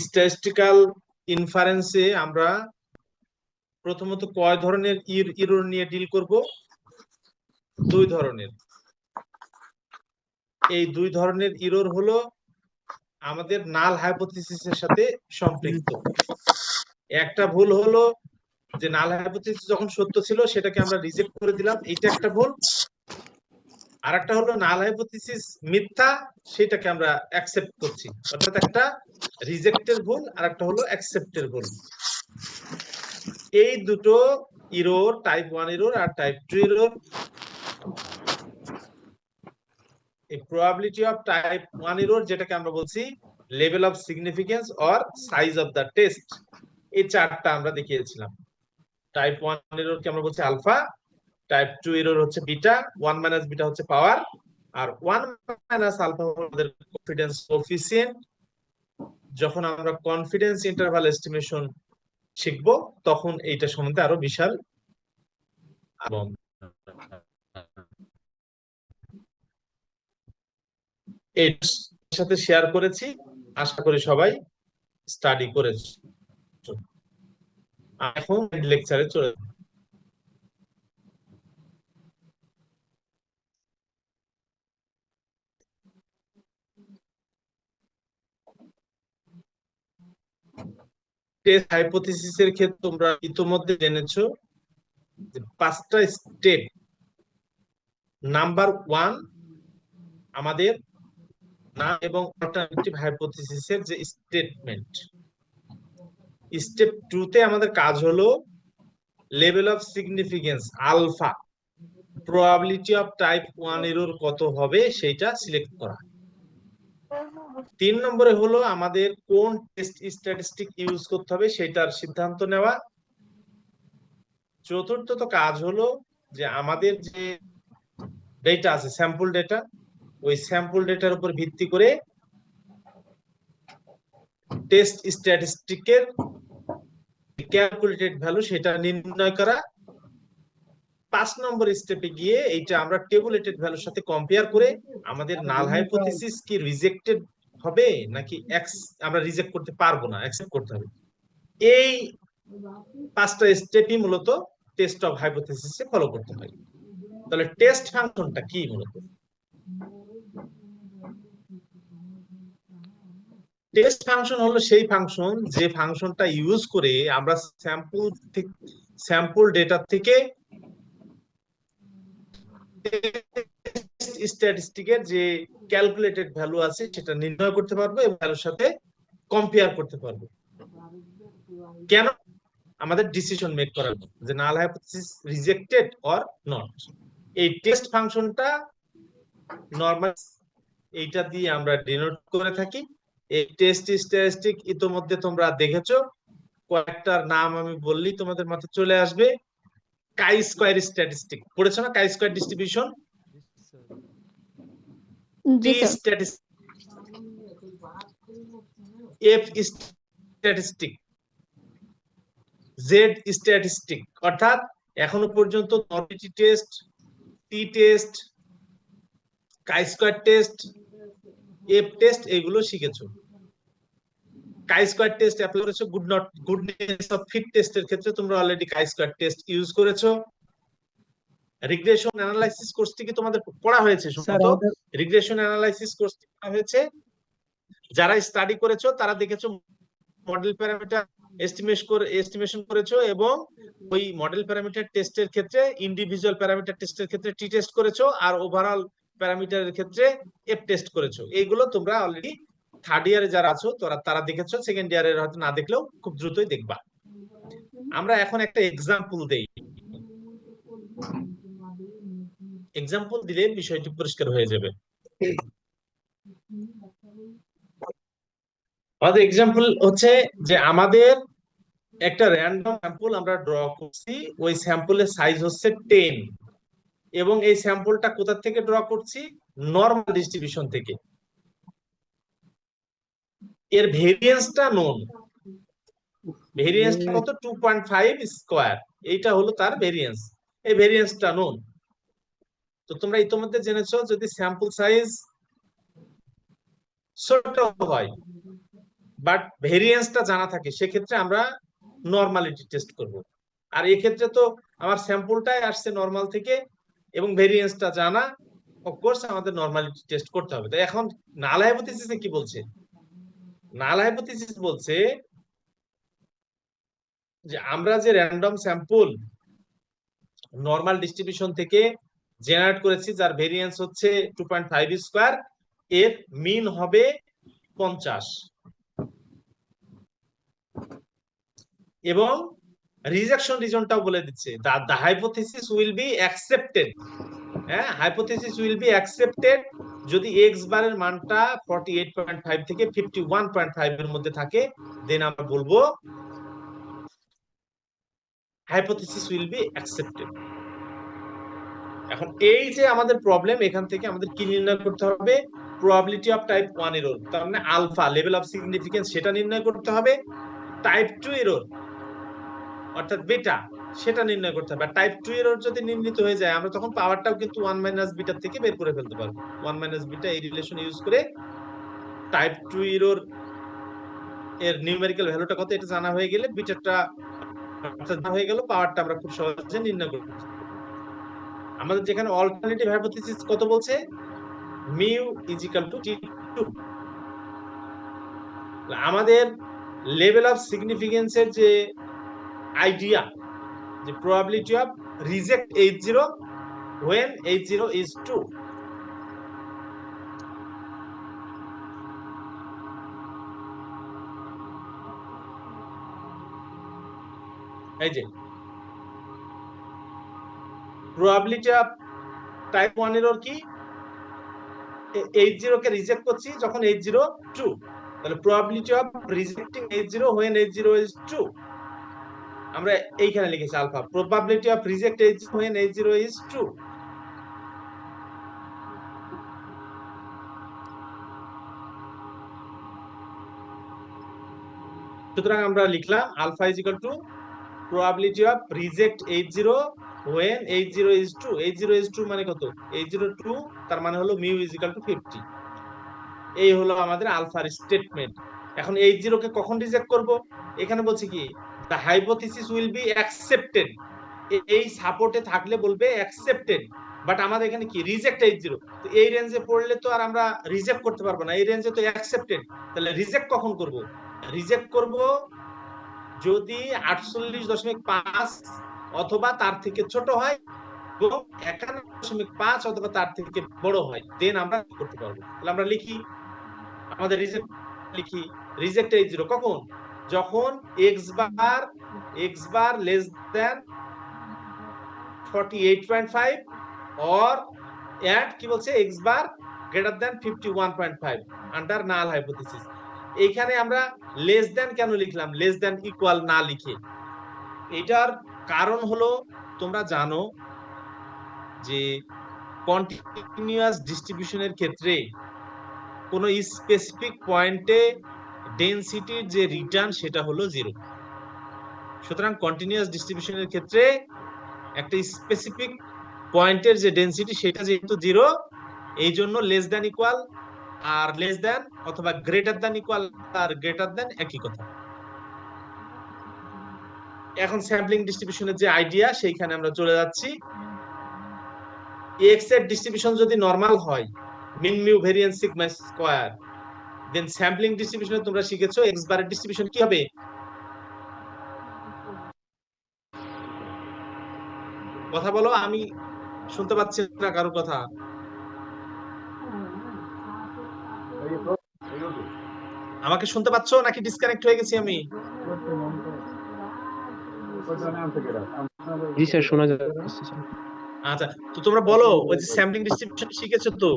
Statistical ইনফারেন্সে আমরা প্রথমত কয় ধরনের এরর নিয়ে ডিল করব? দুই ধরনের। এই দুই ধরনের এরর হলো আমাদের নাল হাইপোথিসিসের সাথে সম্পৃক্ত। একটা ভুল হলো যে নাল হাইপোথিসিস যখন সত্য ছিল সেটাকে আমরা রিজেক্ট করে দিলাম, এটা একটা ভুল। আর একটা হলো নাল হাইপোথিসিস মিথ্যা, সেটাকে আমরা অ্যাকসেপ্ট করছি, অর্থাৎ একটা রিজেক্টের ভুল আর একটা হলো অ্যাকসেপ্টের ভুল। এই দুটো এরর, টাইপ 1 এরর আর টাইপ 2 এরর। এই প্রবাবিলিটি অফ টাইপ 1 এরর, যেটাকে আমরা বলছি level of significance or size of the test, এই চারটা আমরা দেখিয়েছিলাম। টাইপ 1 এরর কে আমরা বলছি আলফা, টাইপ 2 এরর হচ্ছে বিটা, 1 মাইনাস বিটা হচ্ছে পাওয়ার, আর 1 মাইনাস আলফা আমাদের কনফিডেন্স কোএফিসিয়েন্ট। যখন আমরা কনফিডেন্স ইন্টারভাল এস্টিমেশন শিখব তখন এইটা সম্বন্ধে আরো বিশাল এবং এর সাথে শেয়ার করেছি, আশা করি সবাই স্টাডি করেছে। এখন লেকচারে চলে টেস্ট হাইপোথিসিসের ক্ষেত্রে তোমরা ইতোমধ্যে জেনেছো যে 5টা স্টেপ। নাম্বার 1 আমাদের নাম এবং অল্টারনেটিভ হাইপোথিসিসের যে স্টেটমেন্ট। স্টেপ 2 তে আমাদের কাজ হলো level of significance alpha, probability of type 1 error কত হবে সেটা সিলেক্ট করা। 3 নম্বরে হলো আমাদের কোন টেস্ট স্ট্যাটিস্টিক ইউজ করতে হবে সেটার সিদ্ধান্ত নেওয়া। চতুর্থত কাজ হলো যে আমাদের যে ডেটা আছে, স্যাম্পল ডেটা, ওই স্যাম্পল ডেটার উপর ভিত্তি করে টেস্ট স্ট্যাটিস্টিকের ক্যালকুলেটেড ভ্যালু সেটা নির্ণয় করা। 5 নম্বর স্টেপে গিয়ে এইটা আমরা টেবুলেটেড ভ্যালুর সাথে কম্পেয়ার করে আমাদের নাল হাইপোথিসিস কি রিজেক্টেড হবে নাকি আমরা রিজেক্ট করতে পারবো না, অ্যাকসেপ্ট করতে হবে। এই 5টা স্টেপই মূলত টেস্ট অফ হাইপোথিসিসে ফলো করতে হয়। তাহলে টেস্ট ফাংশনটা কি? মূলত টেস্ট ফাংশন হলো সেই ফাংশন যে ফাংশনটা ইউজ করে আমরা স্যাম্পল ডেটা থেকে স্ট্যাটিস্টিকের যে ক্যালকুলেটেড ভ্যালু আছে সেটা নির্ণয় করতে পারবো এবং ভ্যালুর সাথে কম্পেয়ার করতে পারবো। কেন? আমাদের ডিসিশন মেক করার যে নাল হাইপোথিসিস রিজেক্টেড অর নট। এই টেস্ট ফাংশনটা নরমাল এইটা দিয়ে আমরা ডিনোট করে থাকি। এই টেস্ট স্ট্যাটিস্টিক ইতোমধ্যে তোমরা দেখেছো, কয়েকটার নাম আমি বললেই তোমাদের মাথায় চলে আসবে। কাই স্কয়ার স্ট্যাটিস্টিক পড়েছো না? Chi square distribution, t statistic, F statistic, Z statistic. অর্থাৎ এখনো পর্যন্ত normality test, t test, chi square test, F test এগুলো শিখেছো। কাই স্কয়ার টেস্ট অ্যাপ্লাই করেছো গুডনেস অফ ফিট টেস্টের ক্ষেত্রে তোমরা already chi square test use করেছো। রিগ্রেশন অ্যানালাইসিস কোর্সটি কি তোমাদের পড়া হয়েছে? সম্ভবত রিগ্রেশন অ্যানালাইসিস কোর্সটি পড়া হয়েছে। যারা স্টাডি করেছো তারা দেখেছো মডেল প্যারামিটার এস্টিমেশন করেছো এবং ওই মডেল প্যারামিটার টেস্টের ক্ষেত্রে ইন্ডিভিজুয়াল প্যারামিটার টেস্টের ক্ষেত্রে টি টেস্ট করেছো আর ওভারঅল প্যারামিটারের ক্ষেত্রে এফ টেস্ট করেছো। এইগুলো তোমরা অলরেডি থার্ড ইয়ারে যারা আছো তারা দেখেছো, সেকেন্ড ইয়ারের হয়তো না দেখলেও খুব দ্রুতই দেখবা। আমরা এখন একটা এক্সাম্পল দেই, এক্সাম্পল দিলে বিষয়টি পরিষ্কার হয়ে যাবে। আমাদের এক্সাম্পল হচ্ছে যে আমাদের একটা র্যান্ডম স্যাম্পল আমরা ড্র করছি, ওই স্যাম্পলের সাইজ হচ্ছে 10 এবং এই স্যাম্পলটা কোথা থেকে ড্র করছি? নরমাল ডিস্ট্রিবিউশন থেকে। এর ভেরিয়েন্সটা নোন, ভেরিয়েন্সটা কত? 2.5 স্কয়ার, এইটা হলো তার ভেরিয়েন্স। এই ভেরিয়েন্সটা নোন। তো তোমরা ইতিমধ্যে জেনেছো যদি স্যাম্পল সাইজ ছোট হয় বাট ভেরিয়েন্সটা জানা থাকে, সেক্ষেত্রে আমরা নর্মালিটি টেস্ট করব। আর এক্ষেত্রে তো আমার স্যাম্পলটাই আসছে নর্মাল থেকে এবং ভেরিয়েন্সটা জানা, অফকোর্স আমাদের নর্মালিটি টেস্ট করতে হবে। তো এখন নাল হাইপোথিসিসে কি বলছে? নাল হাইপোথিসিস বলছে যে আমরা যে র্যান্ডম স্যাম্পল নর্মাল ডিস্ট্রিবিউশন থেকে জেনারেট করেছি, যার ভেরিয়েন্স হচ্ছে 2.5 স্কয়ার, এর মিন হবে 50 এবং রিজেকশন রিজনটাও বলে দিচ্ছে, the hypothesis will be accepted। হ্যাঁ, হাইপোথিসিস উইল বি অ্যাকসেপ্টেড যদি এক্স বারের মানটা 48.5 থেকে 51.5 এর মধ্যে থাকে, দেন আমরা বলবো হাইপোথিসিস উইল বি অ্যাকসেপ্টেড। এখন এই যে আমাদের প্রবলেম, এখান থেকে আমাদের কি নির্ণয় করতে হবে? প্রবাবিলিটি অফ টাইপ 1 এরর, তার মানে আলফা লেভেল অফ সিগনিফিকেন্স, সেটা নির্ণয় করতে হবে। টাইপ 2 এরর অর্থাৎ বেটা, সেটা নির্ণয় করতে হবে। টাইপ 2 এরর যদি নির্ণীত হয়ে যায়, আমরা তখন পাওয়ারটাও কিন্তু 1 মাইনাস বিটা থেকে বের করে ফেলতে পারবো। 1 মাইনাস বিটা এই রিলেশন ইউজ করে টাইপ 2 এরর এর নিউমেরিক্যাল ভ্যালুটা কত এটা জানা হয়ে গেলে বিটাটা জানা হয়ে গেল, পাওয়ারটা আমরা খুব সহজে নির্ণয় করতে পারবো। আমাদের যেখানে অল্টারনেটিভ হাইপোথিসিস কত বলছে? Mu is equal two T2। আমাদের লেভেল অফ সিগনিফিকেন্স এর যে আইডিয়া, যে probability of reject H0 when H0 is 2, এই যে প্রবাবিলিটি অফ টাইপ 1 এরর কি? H0 কে রিজেক্ট করছি যখন H0 2, তাহলে probability of rejecting H0 when H0 is 2 আমরা এইখানে লিখেছি alpha. Probability of reject H0 when H0 is 2। সুতরাং আমরা লিখলাম alpha is equal to probability of reject H0 when H0 is 2। H0 is 2 মানে কত? H0 2, তার মানে হলো মিউ ইজ ইকুয়াল টু 50। এই হলো আমাদের আলফার স্টেটমেন্ট। এখন H0 কে কখন রিজেক্ট করব? এখানে বলছি কি, the hypothesis will be accepted. এই সাপোর্টে থাকলে বলবে অ্যাকসেপ্টেড, বাট আমাদের এখানে কি রিজেক্ট H0, তো এই রেঞ্জে পড়লে তো আর আমরা রিজেক্ট করতে পারবো না, এই রেঞ্জে তো অ্যাকসেপ্টেড। তাহলে রিজেক্ট কখন করব? রিজেক্ট করব যদি 48.5 অথবা তার থেকে ছোট হয় এবং 51.5 অথবা তার থেকে বড় হয়, দেন আমরা করতে পারবো। তাহলে আমরা লিখি, আমাদের রিজেক্ট লিখি রিজেক্ট H0 কখন? যখন x bar less than 48.5 or at কি বলছে x bar greater than 51.5 under null hypothesis. এইখানে আমরা লেস দ্যান কেন লিখলাম? লেস দ্যান ইকুয়াল না লিখে, এটার কারণ হলো তোমরা জানো যে কন্টিনিউয়াস ডিস্ট্রিবিউশনের ক্ষেত্রে কোন স্পেসিফিক পয়েন্টে ডেনসিটির যে রিটার্ন সেটা হলো 0। সুতরাং কন্টিনিউয়াস ডিস্ট্রিবিউশনের ক্ষেত্রে একটা স্পেসিফিক পয়েন্টের যে ডেনসিটি সেটা যেহেতু 0, এই জন্য লেস দ্যান ইকুয়াল আর লেস দ্যান অথবা গ্রেটার দ্যান ইকুয়াল আর গ্রেটার দ্যান একই কথা। এখন স্যাম্পলিং ডিস্ট্রিবিউশনের যে আইডিয়া, সেইখানে আমরা চলে যাচ্ছি। এক্স এর ডিস্ট্রিবিউশন যদি নরমাল হয়, মিন মিউ ভেরিয়েন্স সিগমা স্কয়ার, দেন স্যাম্পলিং ডিস্ট্রিবিউশনে তোমরা শিখেছো এক্স বারের ডিস্ট্রিবিউশন কি হবে? কথা বলো, আমি শুনতে পাচ্ছি না কারোর কথা। আমাকে শুনতে পাচ্ছো নাকি ডিসকানেক্ট হয়ে গেছি আমি? জি স্যার, শোনা যাচ্ছে। আচ্ছা, তো তোমরা বলো, ওই যে স্যাম্পলিং ডিস্ট্রিবিউশন শিখেছো তো,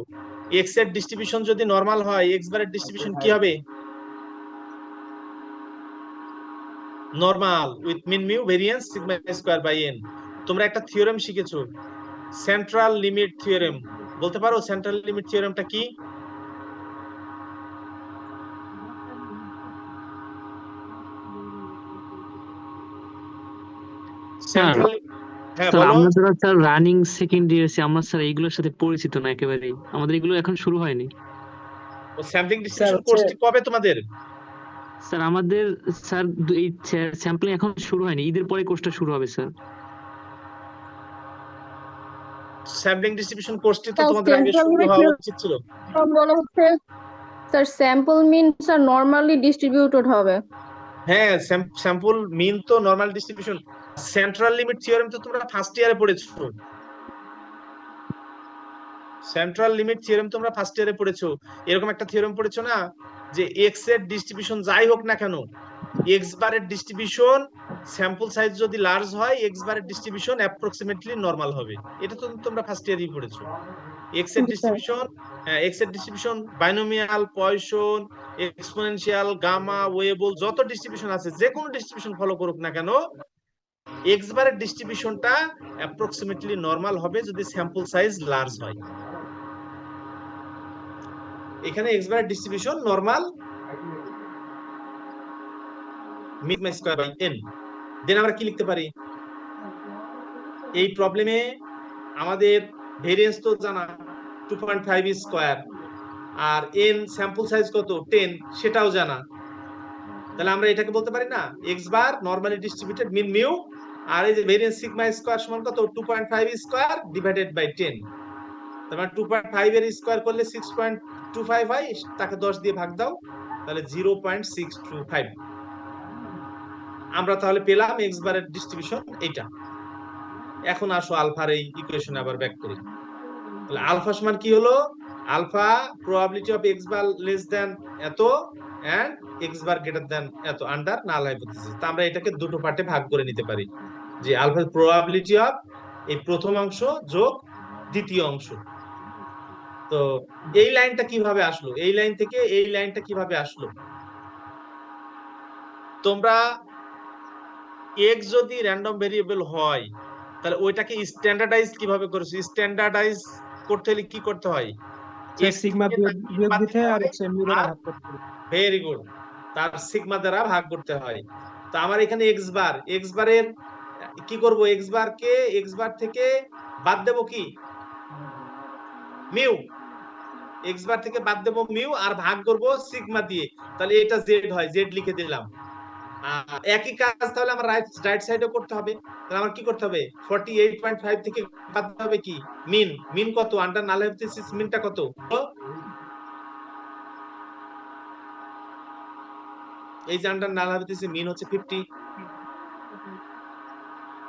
এক্স এর ডিস্ট্রিবিউশন যদি নরমাল হয়, এক্স বারের ডিস্ট্রিবিউশন কি হবে? Normal with mean mu variance sigma square by N. তোমরা একটা থিওরেম শিখেছো, সেন্ট্রাল লিমিট থিওরেম। বলতে পারো সেন্ট্রাল লিমিট থিওরেমটা কি? সেন্ট্রাল, হ্যাঁ স্যার বলো। আমরা যারা স্যার রানিং সেকেন্ড ইয়ার আমরা স্যার এইগুলোর সাথে পরিচিত না একেবারেই, আমাদের এগুলো এখন শুরু হয়নি। ও স্যাম্পলিং ডিস্ট্রিবিউশন কোর্সটি কবে তোমাদের? স্যার আমাদের স্যার এই স্যাম্পলিং এখন শুরু হয়নি, ঈদের পরে কোর্সটা শুরু হবে স্যার। স্যাম্পলিং ডিস্ট্রিবিউশন কোর্সটি তো স্যার তোমাদের আগে সেন্ট্রাল শুরু লিমিট হওয়া উচিত ছিল। বলা হচ্ছে sir sample mean sir normally distributed হবে। হ্যাঁ, স্যাম্পল মিন তো normal distribution. Central limit theorem তো তোমরা ফার্স্ট ইয়ারে পড়েছো। সেন্ট্রাল লিমিট থিওরেম তোমরা ফার্স্ট ইয়ারে পড়েছো। এরকম একটা থিওরেম পড়েছো না, যে এক্স এর ডিস্ট্রিবিউশন যাই হোক না কেন, এক্স বারের ডিস্ট্রিবিউশন স্যাম্পল সাইজ যদি লার্জ হয়, এক্স বারের ডিস্ট্রিবিউশন অ্যাপ্রক্সিমেটলি নরমাল হবে। এটা তো তোমরা ফার্স্ট ইয়ারেই পড়েছো। এক্স এর ডিস্ট্রিবিউশন, এক্স এর distribution binomial, Poisson, exponential, gamma, Weibull, যত ডিস্ট্রিবিউশন আছে, যে কোনো ডিস্ট্রিবিউশন ফলো করুক না কেন, এক্স বারের ডিস্ট্রিবিউশনটা অ্যাপ্রক্সিমেটলি নরমাল হবে যদি স্যাম্পল সাইজ লার্জ হয়। এখানে এক্স বারের distribution normal sigma square by n। Then আমরা কি লিখতে পারি? এই প্রবলেমে আমাদের ভেরিয়েন্স তো জানা 2.5 স্কয়ার, আর n স্যাম্পল সাইজ কত 10 সেটাও জানা। তাহলে আমরা এটাকে বলতে পারি না এক্স বার নরমালি ডিস্ট্রিবিউটেড মিন মিউ, আর এই যে ভেরিয়েন্স সিগমা স্কয়ার সমান কত 2.5 স্কয়ার ডিভাইডেড বাই 10। তার মানে 2.5 এর স্কয়ার করলে 6.25 হয়, তাকে 10 দিয়ে ভাগ দাও, তাহলে 0.625। আমরা তাহলে পেলাম এক্স বারের ডিস্ট্রিবিউশন এটা। এখন আসো আলফার এই ইকুয়েশনে আবার ব্যাক করি। তাহলে আলফা সমান কি হলো? Alpha probability of x bar less than এত and x bar greater than এত আন্ডার নাল হাইপোথিসিস। তা আমরা এটাকে দুটো পার্টে ভাগ করে নিতে পারি, যে আলফার প্রবাবিলিটি অফ এই প্রথম অংশ যোগ দ্বিতীয় অংশ। তো এই লাইনটা কিভাবে আসলো, এই লাইন থেকে এই লাইনটা কিভাবে আসলো? তোমরা এক্স যদি র্যান্ডম ভেরিয়েবল হয়, তাহলে ওইটাকে স্ট্যান্ডার্ডাইজ কিভাবে করেছো? স্ট্যান্ডার্ডাইজ করতে হলে কি করতে হয়? সিগমা বিয়োগ দিতে হয় আর এক্স এর মিউ দ্বারা ভাগ করতে হয়। ভেরি গুড, তার সিগমা দ্বারা ভাগ করতে হয়। তো আমার এখানে এক্স বারের কি করব? এক্স বার থেকে বাদ দেব কি? মিউ। এক্স বার থেকে বাদ দেব মিউ আর ভাগ করব সিগমা দিয়ে, তাহলে এটা জেড হয়, জেড লিখে দিলাম। একই কাজ তাহলে আমার রাইট সাইডে করতে হবে। তাহলে আমার কি করতে হবে? 48.5 থেকে বাদ দিতে হবে কি? মিন কত? আন্ডার নাল হাইপোথিসিস মিনটা কত? এই যে আন্ডার নাল হাইপোথিসিস মিন হচ্ছে 50।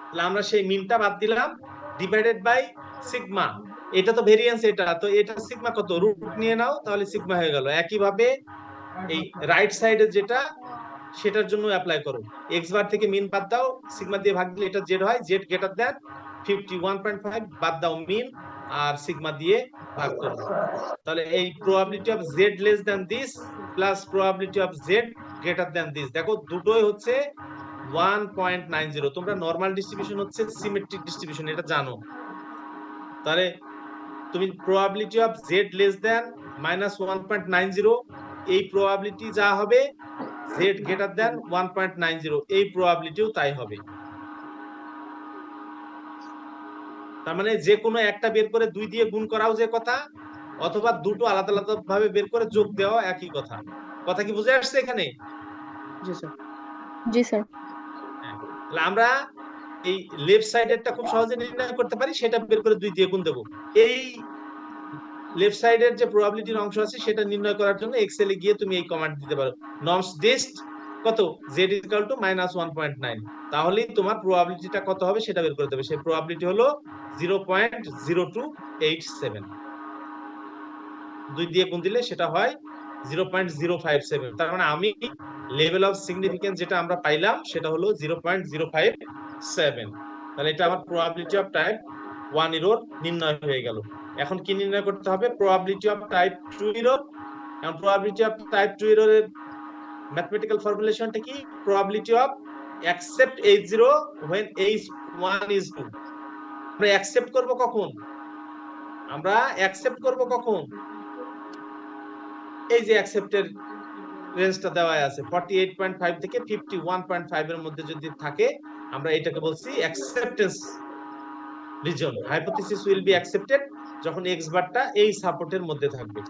তাহলে আমরা সেই মিনটা বাদ দিলাম, ডিভাইডেড বাই সিগমা। এটা তো ভেরিয়েন্স, এটা তো এটা সিগমা কত? রুট নিয়ে নাও, তাহলে সিগমা হয়ে গেল। একই ভাবে এই রাইট সাইডে যেটা, সেটার জন্য অ্যাপ্লাই করো। এক্স বার থেকে মিন বাদ দাও, সিগমা দিয়ে ভাগ দিলে এটা জেড হয়, জেড গ্রেটার দ্যান 51.5, বাদ দাও মিন আর সিগমা দিয়ে ভাগ করো। তাহলে এই probability of Z less than this plus probability of Z greater than this, দেখো দুটোই হচ্ছে 1.90। তোমরা নরমাল ডিস্ট্রিবিউশন হচ্ছে সিমেট্রিক ডিস্ট্রিবিউশন, এটা জানো। তাহলে তুমি probability of Z less than -1.90, এই প্রবাবিলিটি যা হবে z গ্রেটার দ্যান 1.90, এই প্রবাবিলিটিও তাই হবে। তার মানে যে কোনো একটা বের করে 2 দিয়ে গুণ করাও যে কথা, অথবা দুটো আলাদা আলাদা ভাবে বের করে যোগ দেওয়া একই কথা। কথা কি বুঝে আসছে এখানে? জি স্যার। জি স্যার। তাহলে আমরা এই লেফট সাইডেরটা খুব সহজে নির্ণয় করতে পারি, সেটা বের করে 2 দিয়ে গুণ দেব। এই লেফট সাইডের যে প্রবাবিলিটির অংশ আছে সেটা নির্ণয় করার জন্য এক্সেল এ গিয়ে তুমি এই কমান্ড দিতে পারো, নর্মস ডিস্ট কত z = -1.9, তাহলেই তোমার প্রবাবিলিটিটা কত হবে সেটা বের করে দেবে। সেই প্রবাবিলিটি হলো 0.0287। 2 দিয়ে গুণ দিলে সেটা হয় 0.057। তার মানে আমি লেভেল অফ সিগনিফিকেন্স যেটা আমরা পাইলাম সেটা হলো 0.057। তাহলে এটা আমার প্রবাবিলিটি অফ টাইপ 1 এরর নির্ণয় হয়ে গেল। এখন কি নির্ণয় করতে হবে? Probability of type 2 error. এখন প্রবাবিলিটি অফ টাইপ 2 এররের ম্যাথমেটিক্যাল ফর্মুলেশনটা কি? Probability of accept H0 when H1 is 2। আমরা অ্যাকসেপ্ট করব কখন? এই যে অ্যাকসেপ্টের রেঞ্জটা দেওয়া আছে 48.5 থেকে 51.5 এর মধ্যে যদি থাকে, আমরা এটাকে বলছি acceptance reason. Hypothesis will be accepted যখন এক্স বারটা এই সাপোর্টের মধ্যে থাকবে।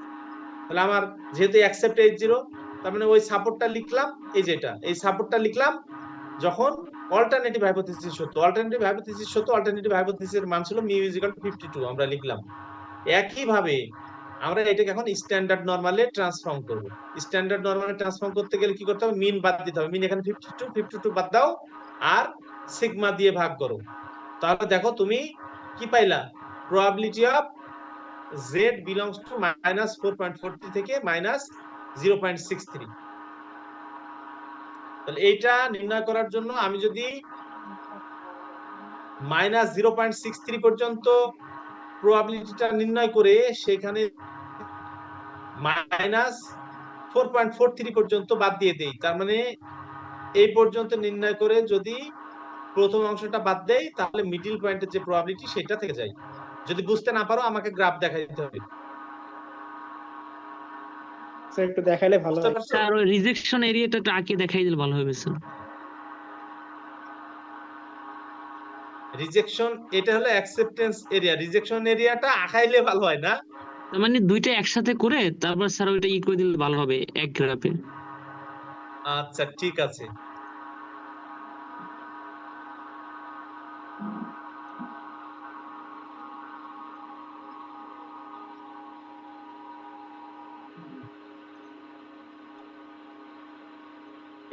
তাহলে আমার যেহেতু অ্যাকসেপ্ট H0, তার মানে ওই সাপোর্টটা লিখলাম, এই যেটা এই সাপোর্টটা লিখলাম যখন অল্টারনেটিভ হাইপোথিসিস সত্য। অল্টারনেটিভ হাইপোথিসিস সত্য, অল্টারনেটিভ হাইপোথিসিসের মান ছিল মিউ ইজ ইকুয়াল টু 52 আমরা লিখলাম। একই ভাবে আমরা এটাকে এখন স্ট্যান্ডার্ড নরমালে ট্রান্সফর্ম করব। স্ট্যান্ডার্ড নরমালে ট্রান্সফর্ম করতে গেলে কি করতে হবে, মিন বাদ দিতে হবে। মিন এখানে 52 বাদ দাও আর সিগমা দিয়ে ভাগ করো। তাহলে দেখো তুমি কি পাইলা, probability of z belongs to -4.43 থেকে -0.63। তাহলে এইটা নির্ণয় করার জন্য আমি যদি -0.63 পর্যন্ত প্রবাবিলিটিটা নির্ণয় করে সেখানে -4.43 পর্যন্ত বাদ দিয়ে দেই, তার মানে এই পর্যন্ত নির্ণয় করে যদি প্রথম অংশটা বাদ দেই তাহলে মিডল পয়েন্টের যে প্রবাবিলিটি সেটা থেকে যায়। যদি বুঝতে না পারো আমাকে গ্রাফ দেখাই দিতে হবে। স্যার একটু দেখাইলে ভালো বুঝতে হয়। পারছো? স্যার ওই রিজেকশন এরিয়াটা একটু আঁকে দেখাই দিলে ভালো হবে স্যার। রিজেকশন এটা হলো অ্যাকসেপ্টেন্স এরিয়া, রিজেকশন এরিয়াটা আঁকাইলে ভালো হয় না? তার মানে দুইটা একসাথে করে তারপর স্যার ওইটা ই করে দিলে ভালো হবে এক গ্রাফে। আচ্ছা ঠিক আছে।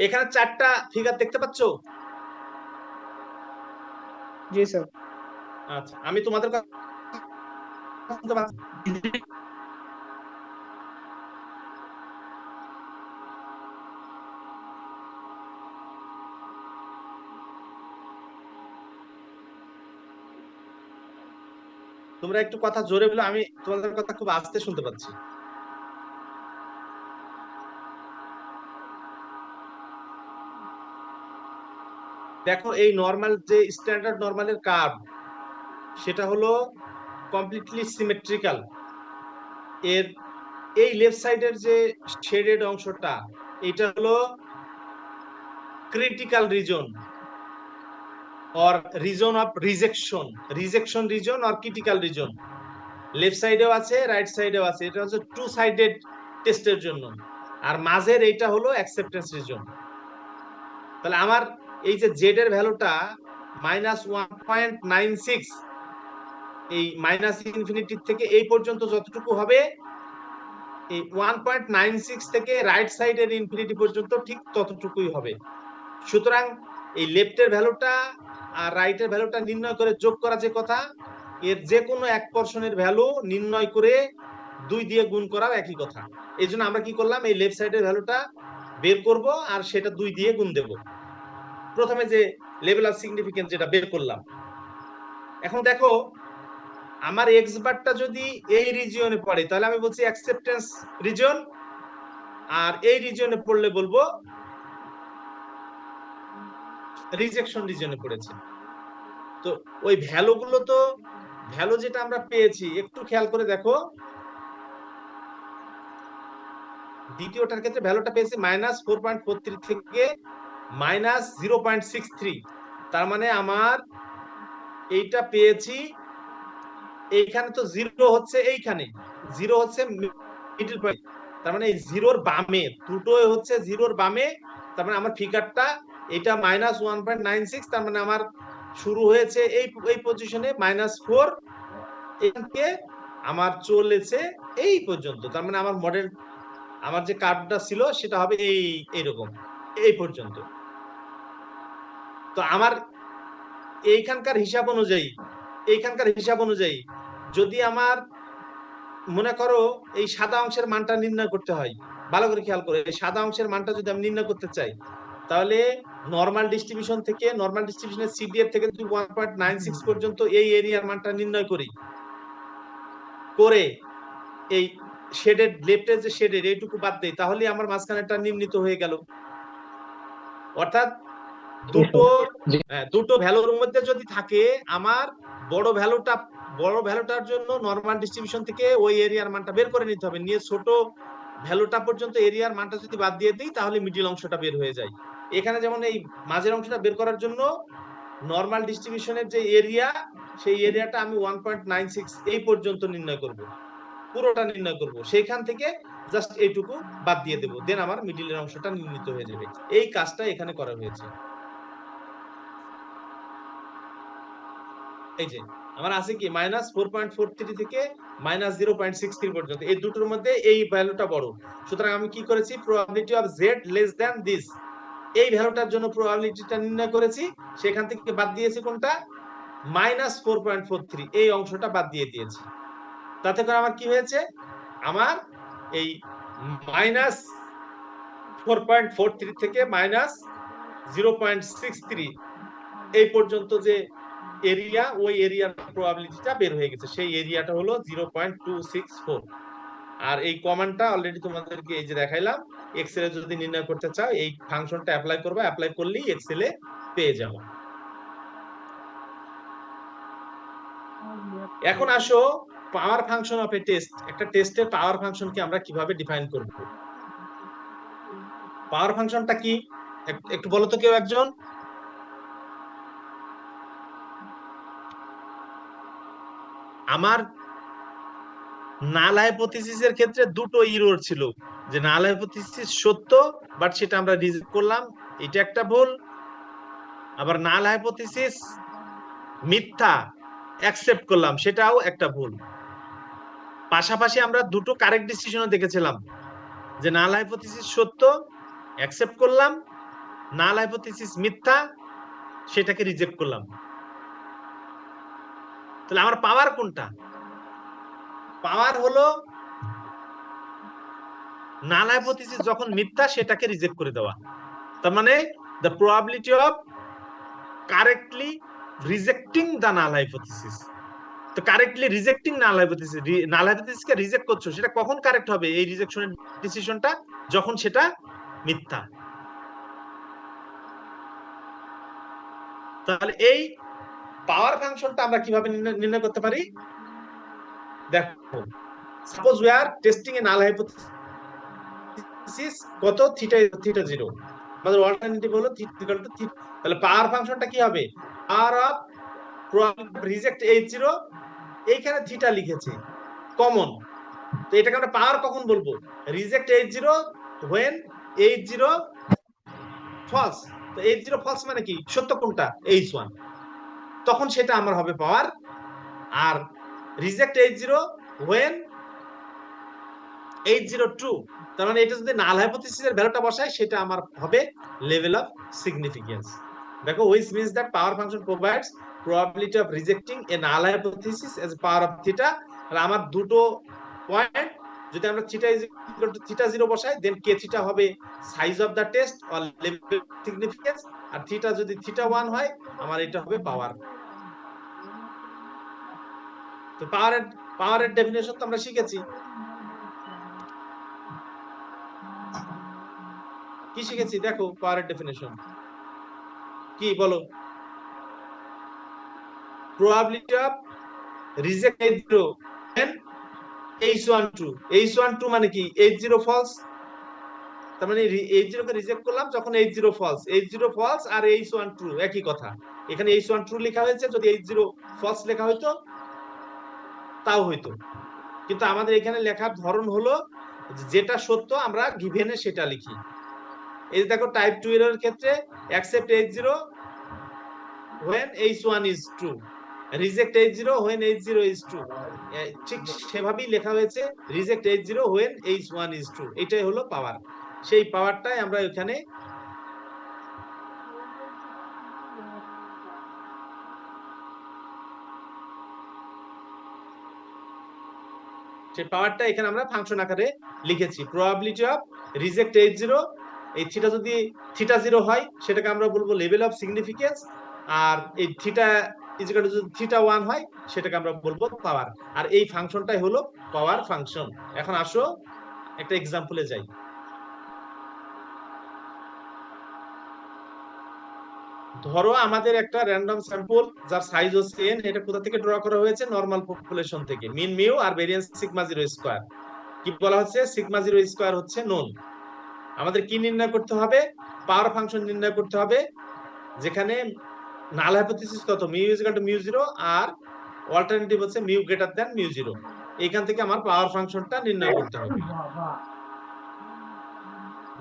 এখানে 4টা ফিগার দেখতে পাচ্ছো? জি স্যার। আচ্ছা আমি তোমাদের কথা শুনতে পাচ্ছি। তোমরা একটু কথা জোরে বলো, আমি তোমাদের কথা খুব আস্তে শুনতে পাচ্ছি। দেখো এই নরমাল যে স্ট্যান্ডার্ড নরমালের কার্ভ সেটা হলো কমপ্লিটলি সিমেট্রিক্যাল। এর এই লেফট সাইডের যে শেডেড অংশটা এটা হলো critical reason or reason of rejection, rejection reason or critical reason. Left সাইডেও আছে রাইট সাইডেও আছে, এটা হচ্ছে টু সাইডেড টেস্টের জন্য। আর মাঝের এইটা হলো অ্যাকসেপ্টেন্স রিজন। তাহলে আমার এই যে জেড এর ভ্যালুটা -1.96, এই মাইনাস ইনফিনিটি থেকে এই পর্যন্ত যতটুকু হবে এই 1.96 থেকে রাইট সাইডের ইনফিনিটি পর্যন্ত ঠিক ততটুকুই হবে। সুতরাং এই লেফটের ভ্যালুটা আর রাইটের ভ্যালুটা নির্ণয় করে যোগ করা যে কথা, এর যে কোনো এক পোরশনের ভ্যালু নির্ণয় করে 2 দিয়ে গুণ করাও একই কথা। এই জন্য আমরা কি করলাম, এই লেফট সাইডের ভ্যালুটা বের করব আর সেটা 2 দিয়ে গুণ দেব। প্রথমে যে লেভেল অফ সিগনিফিকেন্স যেটা বের করলাম। এখন দেখো আমার এক্স বারটা যদি এই রিজিয়নে পড়ে তাহলে আমি বলছি অ্যাকসেপ্টেন্স রিজন, আর এই রিজিয়নে পড়লে বলবো রিজেকশন রিজনে পড়েছে। তো ওই ভ্যালুগুলো তো ভ্যালু যেটা আমরা পেয়েছি একটু খেয়াল করে দেখো, দ্বিতীয়টার ক্ষেত্রে ভ্যালুটা পেয়েছি -4.43 থেকে -0.63। তার মানে আমার এইটা পেয়েছি, এইখানে তো জিরো হচ্ছে, এইখানে জিরো হচ্ছে মিডল পয়েন্ট, তার মানে এই জিরোর বামে দুটো হচ্ছে জিরোর বামে। তার মানে আমার ফিগারটা এটা -1.96, তার মানে আমার শুরু হয়েছে এই পজিশনে -4, এখান থেকে আমার চলেছে এই পর্যন্ত। তার মানে আমার মডেল, আমার যে কার্ভটা ছিল সেটা হবে এইরকম এই পর্যন্ত। তো আমার এইখানকার হিসাব অনুযায়ী যদি আমার মনে করো এই সাদা অংশের মানটা নির্ণয় করতে হয়, ভালো করে খেয়াল করে এই সাদা অংশের মানটা যদি আমি নির্ণয় করতে চাই তাহলে নরমাল ডিস্ট্রিবিউশন থেকে, নরমাল ডিস্ট্রিবিউশনের সিডিএফ থেকে যদি 1.96 পর্যন্ত এই এরিয়ার মানটা নির্ণয় করি, করে এই শেডেড লেফটের যে শেডেড এইটুকু বাদ দেই, তাহলে আমার মাঝখানেটা নির্ণীত হয়ে গেল। অর্থাৎ দুটো ভ্যালুর মধ্যে যদি থাকে, আমার বড় ভ্যালুটার জন্য নরমাল ডিস্ট্রিবিউশন থেকে ওই এরিয়ার মানটা বের করে নিতে হবে, নিয়ে ছোট ভ্যালুটা পর্যন্ত এরিয়ার মানটা যদি বাদ দিয়ে দিই তাহলে মিডল অংশটা বের হয়ে যায়। এখানে যেমন এই মাঝের অংশটা বের করার জন্য নরমাল ডিস্ট্রিবিউশনের যে এরিয়া, সেই এরিয়াটা আমি 1.96 এই পর্যন্ত নির্ণয় করব, পুরোটা নির্ণয় করব। সেইখান থেকে জাস্ট এইটুকু বাদ দিয়ে দেব, দেন আমার মিডিলের অংশটা নির্ণীত হয়ে যাবে। এই কাজটা এখানে করা হয়েছে। এই যে আমার আছে কি -4.43 থেকে -0.63 পর্যন্ত, এই দুটোর মধ্যে এই ভ্যালুটা বড়, সুতরাং আমি কি করেছি, probability of z less than this, এই ভ্যালুটার জন্য প্রবাবিলিটিটা নির্ণয় করেছি, সেখান থেকে বাদ দিয়েছি কোনটা, -4.43, এই অংশটা বাদ দিয়ে দিয়েছি। তাতে করে আমার কি হয়েছে, আমার এই -4.43 থেকে -0.63 এই পর্যন্ত যে এরিয়া, ওই এরিয়ার প্রবাবিলিটিটা বের হয়ে গেছে, সেই এরিয়াটা হলো 0.264। আর এই কমান্ডটা অলরেডি তোমাদেরকে এই যে দেখাইলাম, এক্সেলে যদি নির্ণয় করতে চাও এই ফাংশনটা অ্যাপ্লাই করবে, অ্যাপ্লাই করলেই এক্সেলে পেয়ে যাবো। এখন আসো পাওয়ার ফাংশন অফ এ টেস্ট, একটা টেস্টের পাওয়ার ফাংশনকে আমরা কিভাবে ডিফাইন করব। পাওয়ার ফাংশনটা কি একটু বলো তো কেউ একজন। আমার নাল হাইপোথিসিসের ক্ষেত্রে দুটো ইরর ছিল, যে নাল হাইপোথিসিস সত্য বাট সেটা আমরা রিজেক্ট করলাম, এটা একটা ভুল। আবার নাল হাইপোথিসিস মিথ্যা অ্যাকসেপ্ট করলাম, সেটাও একটা ভুল। পাশাপাশি আমরা দুটো কারেক্ট ডিসিশনও দেখেছিলাম, যে নাল হাইপোথিসিস সত্য অ্যাকসেপ্ট করলাম, নাল হাইপোথিসিস মিথ্যা সেটাকে রিজেক্ট করলাম। তাহলে আমার পাওয়ার কোনটা, পাওয়ার হলো নাল হাইপোথিসিস যখন মিথ্যা সেটাকে রিজেক্ট করে দেওয়া, তার মানে the probability of correctly rejecting the null hypothesis। তো কারেক্টলি রিজেক্টিং নাল হাইপোথিসিসকে রিজেক্ট করছো, সেটা কখন কারেক্ট হবে, এই রিজেকশনের ডিসিশনটা যখন সেটা মিথ্যা। তাহলে এই পাওয়ার ফাংশনটা আমরা কিভাবে নির্ণয় করতে পারি, দেখো suppose we are testing A null hypothesis কত, থিটা 0, আমাদের অল্টারনেটিভ হলো থিটা, তাহলে পাওয়ার ফাংশনটা কি হবে, power of probability of reject H0, এইখানে থিটা লিখেছি কমন, তো এটাকে আমরা পাওয়ার কখন বলবো, reject H0 when H0 false, তো H0 ফলস মানে কি, সত্য কোনটা, H1, তখন সেটা আমার হবে পাওয়ার। আর রিজেক্ট H0 when H0 ট্রু, তার মানে এটা যদি নাল হাইপোথিসিসের ভ্যালুটা বসায় সেটা আমার হবে লেভেল অফ সিগনিফিকেন্স। দেখো which means that power function provides probability of rejecting a null hypothesis as power of theta। আর আমার দুটো পয়েন্ট, যদি আমরা theta is equal to theta 0 বসাই, দেন কে থিটা হবে size of the test or level of significance, আর theta যদি theta 1 হয় আমার এটা হবে পাওয়ার। তো পাওয়ারের ডেফিনিশন তো আমরা শিখেছি, কি শিখেছি দেখো, পাওয়ারের ডেফিনিশন কি বলো, probability of reject H0 when H1 true, H1 true মানে কি, H0 false, তার মানে H0 কে রিজেক্ট করলাম যখন H0 false, H0 false আর H1 true একই কথা, এখানে H1 true লেখা হয়েছে, যদি H0 false লেখা হইতো তাও হইতো, কিন্তু আমাদের এখানে লেখার ধরন হলো যেটা সত্য আমরা গিভেনে সেটা লিখি। এই দেখো টাইপ 2 এর ক্ষেত্রে accept H0 when H1 is true, reject H0 when H0 is true, ঠিক সেভাবেই লেখা হয়েছে, reject H0 when H1 is true, এটাই হলো পাওয়ার। সেই পাওয়ারটাই আমরা এখানে সেই পাওয়ারটা এখানে আমরা ফাংশন আকারে লিখেছি, প্রবাবিলিটি অফ রিজেক্ট H0, এই থিটা যদি থিটা 0 হয় সেটাকে আমরা বলবো লেভেল অফ সিগনিফিকেন্স, আর এই থিটা ইজিক্যাল টু যদি থিটা 1 হয় সেটাকে আমরা বলবো পাওয়ার। আর এই ফাংশনটাই হলো পাওয়ার ফাংশন। এখন আসো একটা এক্সাম্পলে যাই। ধরো আমাদের একটা র্যান্ডম স্যাম্পল যার সাইজ হচ্ছে n, এটা কোথা থেকে ড্র করা হয়েছে, নরমাল পপুলেশন থেকে, মিন মিউ আর ভেরিয়েন্স সিগমা 0 স্কয়ার। কি বলা হচ্ছে, সিগমা 0 স্কয়ার হচ্ছে নোন। আমাদের কি নির্ণয় করতে হবে, পাওয়ার ফাংশন নির্ণয় করতে হবে, যেখানে নাল হাইপোথিসিস কত, mu is equal to mu 0 আর অল্টারনেটিভ হচ্ছে মিউ গ্রেটার দ্যান মিউ 0। এইখান থেকে আমার পাওয়ার ফাংশনটা নির্ণয় করতে হবে।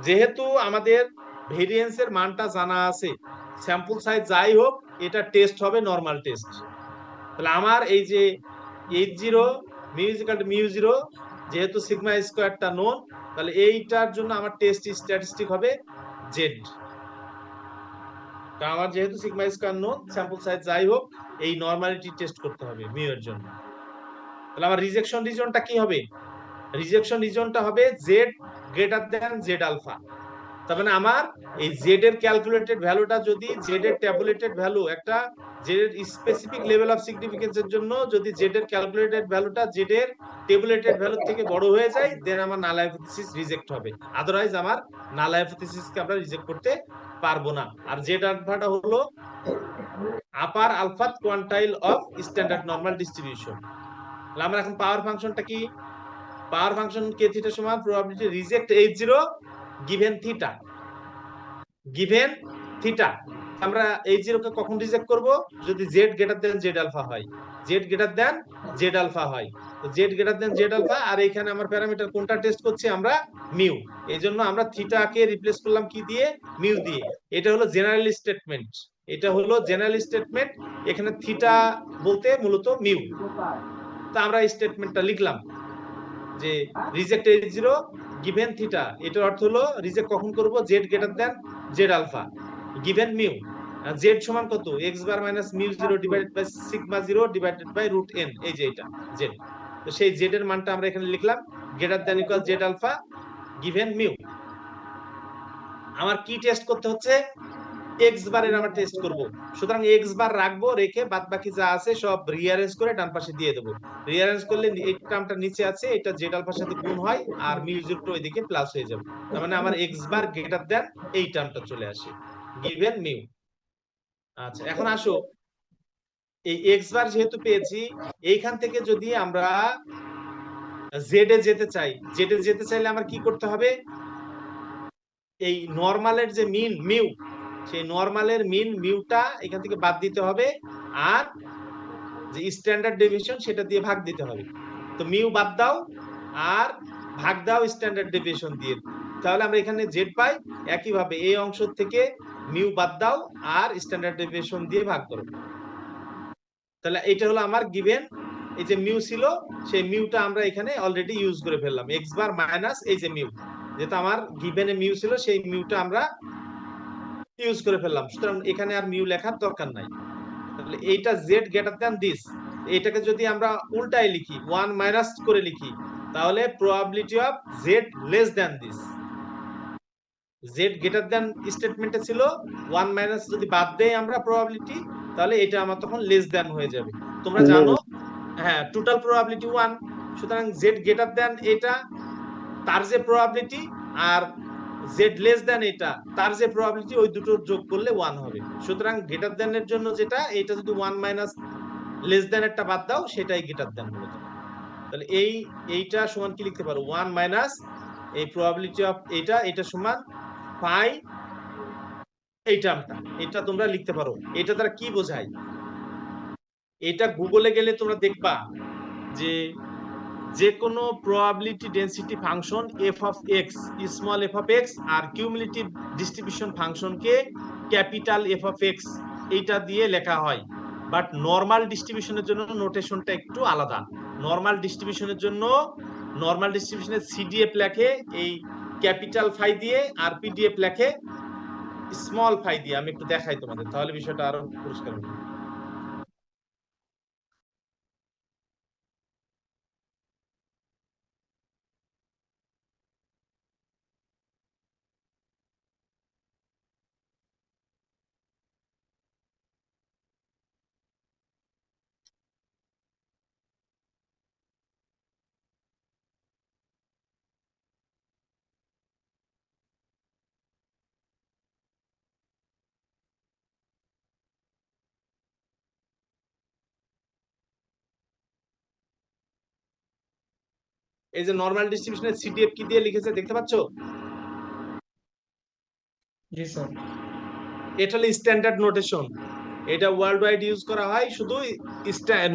যেহেতু আমাদের ভেরিয়েন্সের মানটা জানা আছে, স্যাম্পল সাইজ যাই হোক এটা টেস্ট হবে নরমাল টেস্ট। তাহলে আমার এই যে H0 mu is equal to mu 0, যেহেতু সিগমা স্কয়ারটা নোন, তাহলে এইটার জন্য আমার টেস্ট স্ট্যাটিস্টিক হবে জেড। কারণ আমার যেহেতু sigma square known, sample size যাই হোক এই নরমালিটি টেস্ট করতে হবে মিউ এর জন্য। তাহলে আমার রিজেকশন রিজনটা কি হবে? রিজেকশন রিজনটা হবে Z greater than Z alpha. তার মানে আমার এই জেড এর ক্যালকুলেটেড ভ্যালুটা যদি জেড এর ট্যাবুলেটেড ভ্যালু একটা জেড এর স্পেসিফিক লেভেল অফ সিগনিফিকেন্সের জন্য যদি জেড এর ক্যালকুলেটেড ভ্যালুটা জেড এর ট্যাবুলেটেড ভ্যালু থেকে বড় হয়ে যায়, দেন আমার নাল হাইপোথিসিস রিজেক্ট হবে। আদারওয়াইজ আমার নাল হাইপোথিসিসকে আমরা রিজেক্ট করতে পারবো না। আর জেড আলফাটা হলো আপার আলফাত quantile of standard normal distribution. তাহলে আমরা এখন পাওয়ার ফাংশনটা কি? পাওয়ার ফাংশন কে থিটা সমান probability reject H0 given theta, given theta. আমরা H0 কে কখন রিজেক্ট করব? যদি z greater than z alpha হয়, z greater than z alpha হয়। তো z greater than z alpha, আর এখানে আমার প্যারামিটার কোনটা টেস্ট করছি আমরা? মিউ। এইজন্য আমরা থিটা কে রিপ্লেস করলাম কি দিয়ে? মিউ দিয়ে। এটা হলো জেনারেল স্টেটমেন্ট, এটা হলো জেনারেল স্টেটমেন্ট। এখানে থিটা বলতে মূলত মিউ। তো আমরা এই স্টেটমেন্টটা লিখলাম যে রিজেক্ট H0 গিভেন থিটা, এটার অর্থ হলো রিজেক্ট কখন করব? z greater than z alpha given mu. z সমান কত? x bar minus mu 0 divided by sigma 0 divided by root n। এই যে এটা z। তো সেই z এর মানটা আমরা এখানে লিখলাম greater than equal z alpha given mu. আমার কি টেস্ট করতে হচ্ছে? x বারের আমরা টেস্ট করব। সুতরাং x বার রাখবো, রেখে বাদ বাকি যা আছে সব রিঅ্যারেঞ্জ করে ডান পাশে দিয়ে দেব। রিঅ্যারেঞ্জ করলে এই টার্মটা নিচে আছে, এটা z আলফার সাথে গুণ হয় আর মিউ 0 ওইদিকে প্লাস হয়ে যাবে। তার মানে আমার x বার গ্রেটার দ্যান এই টার্মটা চলে আসে গিভেন মিউ। আচ্ছা, এখন আসো এই x বার যেহেতু পেয়েছি, এইখান থেকে যদি আমরা z এ যেতে চাই, z এ যেতে চাইলে আমার কি করতে হবে? এই নরমালের যে মিন মিউ, সেই নরমালের মিন মিউটা এখান থেকে বাদ দিতে হবে, আর যে স্ট্যান্ডার্ড ডেভিয়েশন সেটা দিয়ে ভাগ দিতে হবে। তো মিউ বাদ দাও আর ভাগ দাও স্ট্যান্ডার্ড ডেভিয়েশন দিয়ে, তাহলে আমরা এখানে জেড পাই। একই ভাবে এই অংশ থেকে মিউ বাদ দাও আর স্ট্যান্ডার্ড ডেভিয়েশন দিয়ে ভাগ করো। তাহলে এটা হলো আমার গিভেন। এই যে মিউ ছিল, সেই মিউটা আমরা এখানে অলরেডি ইউজ করে ফেললাম, এক্স বার মাইনাস এই যে মিউ, যেটা আমার গিভেনে মিউ ছিল সেই মিউটা আমরা ইউজ করে ফেললাম। সুতরাং এখানে আর মিউ লেখার দরকার নাই। তাহলে এইটা z গ্রেটার দ্যান দিস, এটাকে যদি আমরা উল্টায় লিখি 1 মাইনাস করে লিখি, তাহলে probability of z less than this. z greater than স্টেটমেন্টে ছিল 1 মাইনাস, যদি বাদ দেই আমরা প্রবাবিলিটি, তাহলে এটা আমার তখন লেস দ্যান হয়ে যাবে। তোমরা জানো হ্যাঁ টোটাল প্রবাবিলিটি 1, সুতরাং z গ্রেটার দ্যান এটা তার যে প্রবাবিলিটি আর z লেস দ্যান এটা তার যে প্রবাবিলিটি, ওই দুটো যোগ করলে 1 হবে। সুতরাং গ্রেটার দ্যান এর জন্য যেটা, এটা যদি 1 মাইনাস লেস দ্যান একটা বাদ দাও, সেটাই গ্রেটার দ্যান মূলত। তাহলে এইটা সমান কি লিখতে পারো? 1 মাইনাস এই প্রবাবিলিটি অফ এটা সমান পাই এই টার্মটা, এটা তোমরা লিখতে পারো। এটা দ্বারা কি বোঝায়? এটা গুগলে গেলে তোমরা দেখবা যে কোনো probability density function f of x, small f of x আর কিউমুলেটিভ ডিস্ট্রিবিউশন ফাংশনকে ক্যাপিটাল f অফ x এইটা দিয়ে লেখা হয়। বাট নরমাল ডিস্ট্রিবিউশনের জন্য নোটেশনটা একটু আলাদা। নরমাল ডিস্ট্রিবিউশনের জন্য নরমাল ডিস্ট্রিবিউশনের CDF লেখে এই ক্যাপিটাল ফাই দিয়ে, আর PDF লেখে স্মল ফাই দিয়ে। আমি একটু দেখাই তোমাদের, তাহলে বিষয়টা আরো পরিষ্কার হবে। এই যে নরমাল ডিস্ট্রিবিউশনের CDF কি দিয়ে লিখেছে দেখতে পাচ্ছ? জি স্যার। এটা হলো স্ট্যান্ডার্ড নোটেশন। এটা ওয়ার্ল্ড ওয়াইড ইউজ করা হয় শুধু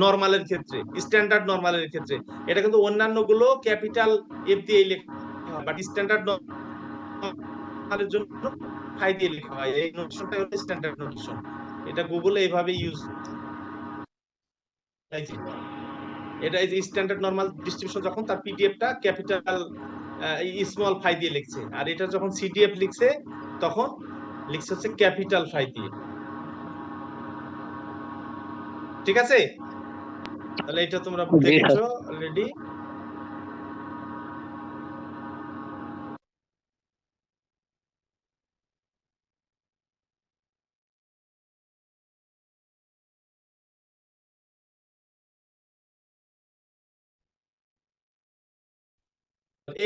নরমালের ক্ষেত্রে, স্ট্যান্ডার্ড নরমালের ক্ষেত্রে। এটা কিন্তু অন্যান্য গুলো ক্যাপিটাল এফ দিয়ে লেখা হয়, বাট স্ট্যান্ডার্ড মানের জন্য ফাই দিয়ে লেখা হয়। এই নোটেশনটা হলো স্ট্যান্ডার্ড নোটেশন। এটা গুগলে এইভাবে ইউজ, এটা এই যে স্ট্যান্ডার্ড নরমাল ডিস্ট্রিবিউশন যখন তার পিডিএফটা ক্যাপিটাল স্মল ফাই দিয়ে লিখছে, আর এটা যখন সিডিএফ লিখছে তখন লিখছে হচ্ছে ক্যাপিটাল ফাই দিয়ে। ঠিক আছে, তাহলে এটা তোমরা দেখেছো অলরেডি।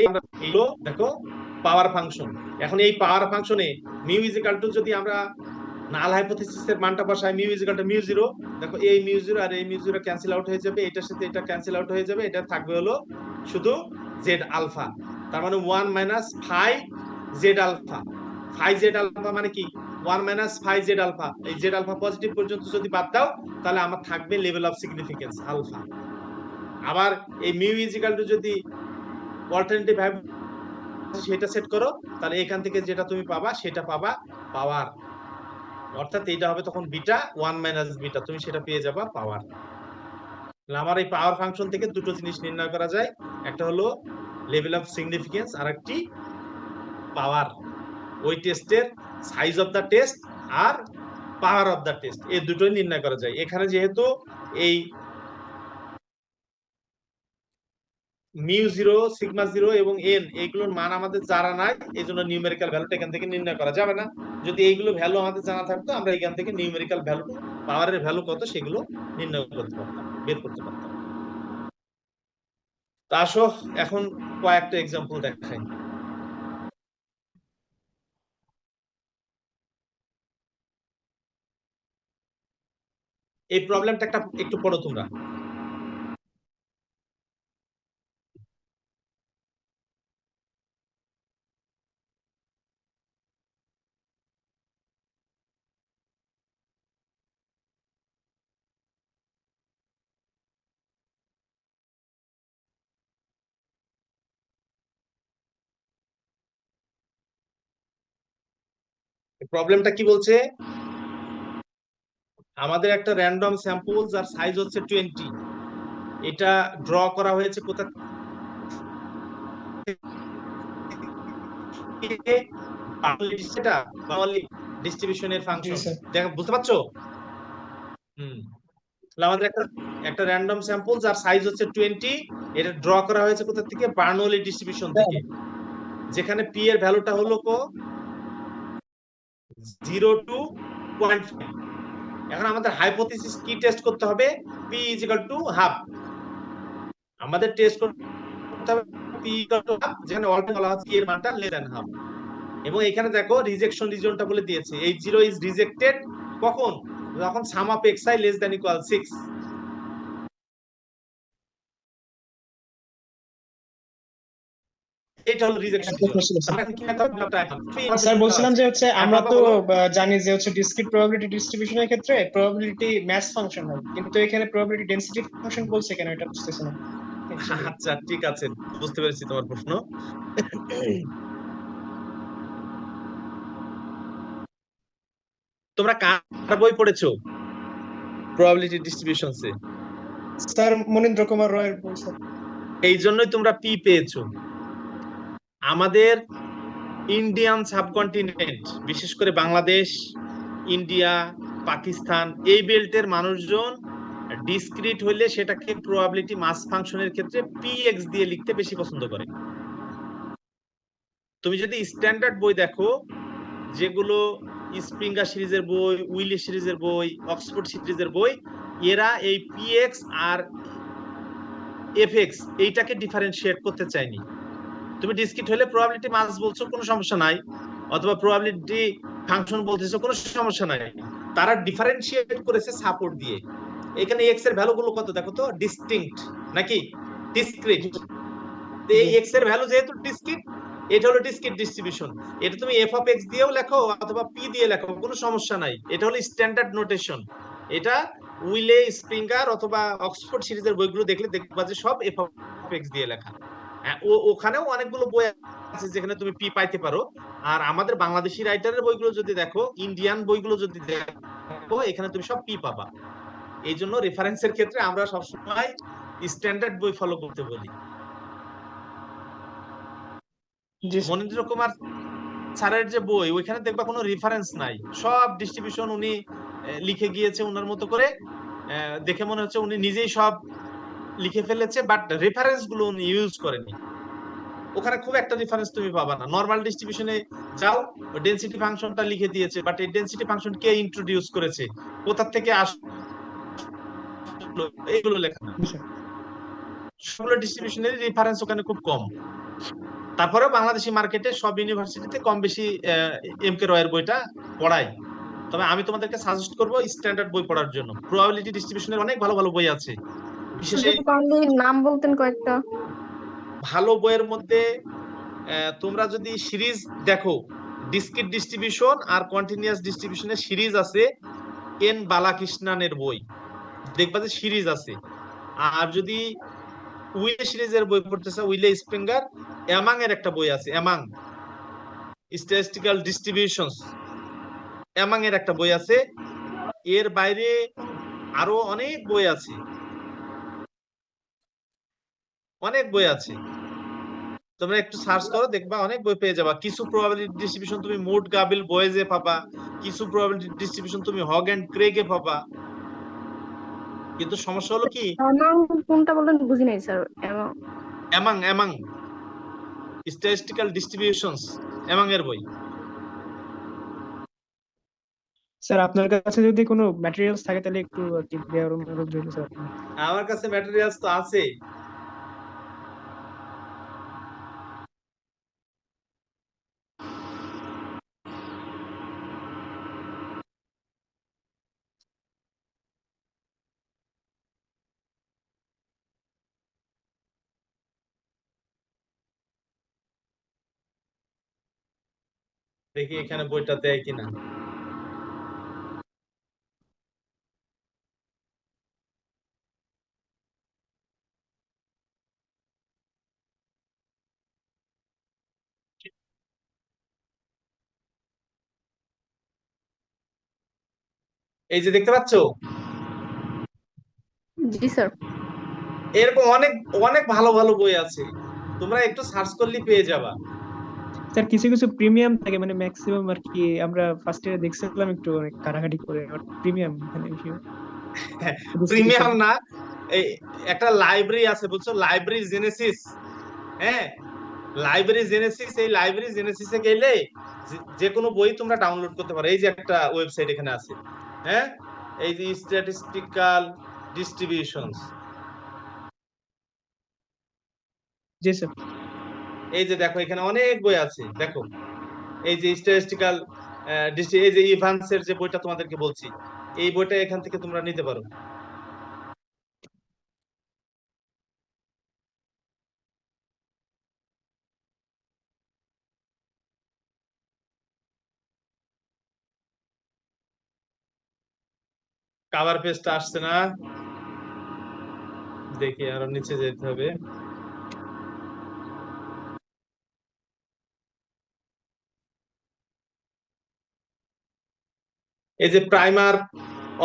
এইগুলো দেখো পাওয়ার ফাংশন। এখন এই পাওয়ার ফাংশনে মিউ ইজ ইকুয়াল টু, যদি আমরা নাল হাইপোথিসিসের মানটা বসাই, mu is equal to mu zero, দেখো এই মিউ জিরো আর এই মিউ জিরো ক্যান্সেল আউট হয়ে যাবে, এটার সাথে এটা ক্যান্সেল আউট হয়ে যাবে, এটা থাকবে হলো শুধু জেড আলফা। তার মানে 1 minus phi Z alpha. Phi Z alpha মানে কি 1 মাইনাস ফাই জেড আলফা। এই জেড আলফা পজিটিভ পর্যন্ত যদি বাদ দাও তাহলে আমার থাকবে লেভেল অফ সিগনিফিকেন্স আলফা। আবার এই মিউ ইজ ইকুয়াল টু যদি অল্টারনেটিভ ভাবে সেটা সেট করো, তাহলে এখান থেকে যেটা তুমি পাবা সেটা পাবা পাওয়ার, অর্থাৎ এটা হবে তখন বিটা 1 মাইনাস বিটা, তুমি সেটা পেয়ে যাবা পাওয়ার। আমার এই পাওয়ার ফাংশন থেকে দুটো জিনিস নির্ণয় করা যায়, একটা হলো লেভেল অফ সিগনিফিকেন্স আর একটি পাওয়ার। ওই টেস্টের সাইজ অফ দা টেস্ট আর পাওয়ার অফ দা টেস্ট, এই দুটোই নির্ণয় করা যায়। এখানে যেহেতু এই মিউ জিরো, সিগমা জিরো এবং এন এইগুলোর মান আমাদের জানা নাই, এই জন্য নিউমেরিক্যাল ভ্যালুটা এখান থেকে নির্ণয় করা যাবে না। যদি এইগুলো ভ্যালু আমাদের জানা থাকতো আমরা এখান থেকে নিউমেরিক্যাল ভ্যালু, পাওয়ারের ভ্যালু কত সেগুলো নির্ণয় করতে পারতাম, বের করতে পারতাম। তা আসো এখন কয়েকটা এক্সাম্পল দেখাই। এই প্রবলেমটা একটু পড়ো তোমরা। প্রবলেমটা কি বলছে, আমাদের একটা র্যান্ডম স্যাম্পল যার সাইজ হচ্ছে 20, এটা ড্র করা হয়েছে কোথা থেকে, সেটা বাউলি ডিস্ট্রিবিউশনের ফাংশন। দেখো বুঝতে পারছো? আমাদের একটা র্যান্ডম স্যাম্পল যার সাইজ হচ্ছে 20, এটা ড্র করা হয়েছে কোথা থেকে, বার্নৌলি ডিস্ট্রিবিউশন থেকে, যেখানে পি এর ভ্যালুটা হলো 0 to 0.5। এখন আমাদের হাইপোথিসিস কি টেস্ট করতে হবে, p is equal to half। আমাদের টেস্ট করতে হবে p equal to half, যেখানে অলরেডি বলা আছে এর মানটা লেস দ্যান হাফ। এবং এখানে দেখো রিজেকশন রিজনটা বলে দিয়েছে, h0 is rejected কখন, যখন sum of xi less than equal 6। এটা হলো রিজেকশন রিজন। স্যার বলছিলাম যে হচ্ছে আমরা তো জানি যে হচ্ছে ডিসক্রিট প্রবাবিলিটি ডিস্ট্রিবিউশনের ক্ষেত্রে প্রবাবিলিটি ম্যাথ ফাংশন হয়, কিন্তু এখানে প্রবাবিলিটি ডেনসিটি ফাংশন বলছে কেন, এটা বুঝতেছি না। আচ্ছা ঠিক আছে, বুঝতে পেরেছি তোমার প্রশ্ন। তোমরা কার বই পড়েছো প্রবাবিলিটি ডিস্ট্রিবিউশনসে? স্যার মনীন্দ্র কুমার রয়ের বই স্যার। এই জন্যই তোমরা পি পেয়েছো। আমাদের ইন্ডিয়ান সাবকন্টিনেন্ট, বিশেষ করে বাংলাদেশ, ইন্ডিয়া, পাকিস্তান, এই বেল্টের মানুষজন ডিসক্রিট হইলে সেটাকে প্রবাবিলিটি মাস ফাংশনের ক্ষেত্রে px দিয়ে লিখতে বেশি পছন্দ করে। তুমি যদি স্ট্যান্ডার্ড বই দেখো, যেগুলো স্প্রিঙ্গার সিরিজের বই, উইলি সিরিজের বই, অক্সফোর্ড সিরিজের বই, এরা এই px আর fx এইটাকে ডিফারেন্সিয়েট করতে চায়নি। তুমি ডিসক্রিট হলে প্রবাবিলিটি মাস বলছো কোনো সমস্যা নাই, অথবা প্রবাবিলিটি ফাংশন বলতেছো কোনো সমস্যা নাই, তারা ডিফারেন্সিয়েট করেছে সাপোর্ট দিয়ে। এখানে x এর ভ্যালু গুলো কত দেখো তো, ডিস্টিংক্ট নাকি ডিসক্রিট। এই x এর ভ্যালু যেহেতু ডিসক্রিট, এটা হলো ডিসক্রিট ডিস্ট্রিবিউশন। এটা তুমি f অফ x দিয়েও লেখো অথবা p দিয়ে লেখো, কোনো সমস্যা নাই। এটা হলো স্ট্যান্ডার্ড নোটেশন। এটা উইলে, স্প্রিঙ্গার অথবা অক্সফোর্ড সিরিজের বইগুলো দেখলে দেখবা যে সব f অফ x দিয়ে লেখা। ওখানেও অনেকগুলো বই আছে যেখানে তুমি পি পাইতে পারো। আর আমাদের বাংলাদেশি রাইটারের বইগুলো যদি দেখো, ইন্ডিয়ান বইগুলো যদি দেখো, এখানে তুমি সব পি পাবা। এই জন্য রেফারেন্সের ক্ষেত্রে আমরা সবসময় স্ট্যান্ডার্ড বই ফলো করতে বলি। জি স্যার। মনীন্দ্র কুমার স্যারের যে বই, ওইখানে দেখবা কোনো রেফারেন্স নাই, সব ডিস্ট্রিবিউশন উনি লিখে গিয়েছে ওনার মতো করে। দেখে মনে হচ্ছে উনি নিজেই সব লিখে ফেলেছে, বাট রেফারেন্স গুলো উনি ইউজ করেনি। ওখানে খুব একটা রেফারেন্স তুমি পাবা না। নরমাল ডিস্ট্রিবিউশনে যাও, ডেনসিটি ফাংশনটা লিখে দিয়েছে, বাট এই ডেনসিটি ফাংশন কে ইন্ট্রোডিউস করেছে, কোথা থেকে আসলো, এইগুলো লেখা না। জি স্যার। সবগুলো ডিস্ট্রিবিউশনের রেফারেন্স ওখানে খুব কম। তারপরেও বাংলাদেশি মার্কেটে সব ইউনিভার্সিটিতে কম বেশি এম কে রয়ের বইটা পড়াই। তবে আমি তোমাদেরকে সাজেস্ট করব স্ট্যান্ডার্ড বই পড়ার জন্য। প্রবাবিলিটি ডিস্ট্রিবিউশনের অনেক ভালো ভালো বই আছে। বিশেষ যদি তাহলে নাম বলতেন কয়েকটা। ভালো বইয়ের মধ্যে তোমরা যদি সিরিজ দেখো, ডিসক্রিট ডিস্ট্রিবিউশন আর কন্টিনিউয়াস ডিস্ট্রিবিউশনের সিরিজ আছে, এন বালাকৃষ্ণনের বই, দেখবা যে সিরিজ আছে। আর যদি উইলে সিরিজের বই পড়তে চাও, উইলে স্প্রিঙ্গার এমাং এর একটা বই আছে, এমাং স্ট্যাটিস্টিক্যাল ডিস্ট্রিবিউশনস, এমাং এর একটা বই আছে। এর বাইরে আরো অনেক বই আছে, অনেক বই আছে। তোমরা একটু সার্চ করো, দেখবা অনেক বই পেয়ে যাবা। কিছু প্রবাবিলিটি ডিস্ট্রিবিউশন তুমি মুড গাবিল বয়েজে পাবা, কিছু প্রবাবিলিটি ডিস্ট্রিবিউশন তুমি হগ এন্ড ক্রেগে পাবা। কিন্তু সমস্যা হলো কি, অ্যামাউন্ট কোনটা বললেন বুঝি নাই sir. Among among statistical distributions, among এর বই। স্যার আপনার কাছে যদি কোনো ম্যাটেরিয়ালস থাকে তাহলে একটু আর কি দেওয়ার অনুরোধ রইল স্যার। আমার কাছে ম্যাটেরিয়ালস তো আছে। দেখি এখানে বইটা দেয় কিনা। এই যে দেখতে পাচ্ছো, জি স্যার। এরকম অনেক অনেক ভালো ভালো বই আছে, তোমরা একটু সার্চ করলে পেয়ে যাবা। স্যার কিছু কিছু প্রিমিয়াম থাকে, মানে ম্যাক্সিমাম আর কি আমরা ফার্স্ট ইয়ারে দেখছিলাম একটু অনেক কাটাকাটি করে, প্রিমিয়াম মানে প্রিমিয়াম না, এই একটা লাইব্রেরি আছে বুঝছো, লাইব্রেরি জেনেসিস। হ্যাঁ, লাইব্রেরি জেনেসিস, এই লাইব্রেরি জেনেসিসে গেলে যে কোনো বই তোমরা ডাউনলোড করতে পারো। এই যে একটা ওয়েবসাইট এখানে আছে, হ্যাঁ, এই যে স্ট্যাটিস্টিক্যাল ডিস্ট্রিবিউশনস। জি স্যার। এই যে দেখো এখানে অনেক বই আছে, দেখো এই যে স্ট্যাটিস্টিক্যাল এই যে ইভান্সের যে বইটা তোমাদেরকে বলছি, এই বইটা এখান থেকে তোমরা নিতে পারো। কাভার পেজটা আসছে না, দেখি আরো নিচে যেতে হবে। এই যে primer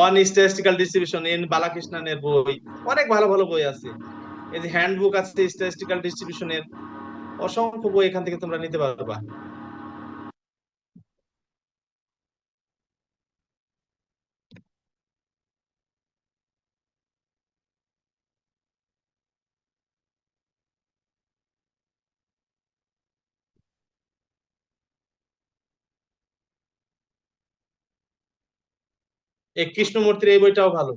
on statistical distribution, N বালাকৃষ্ণনের বই, অনেক ভালো ভালো বই আছে। এই যে হ্যান্ডবুক আছে স্ট্যাটিস্টিক্যাল ডিস্ট্রিবিউশনের, অসংখ্য বই এখান থেকে তোমরা নিতে পারবা। এই কৃষ্ণমূর্তির এই বইটাও ভালো,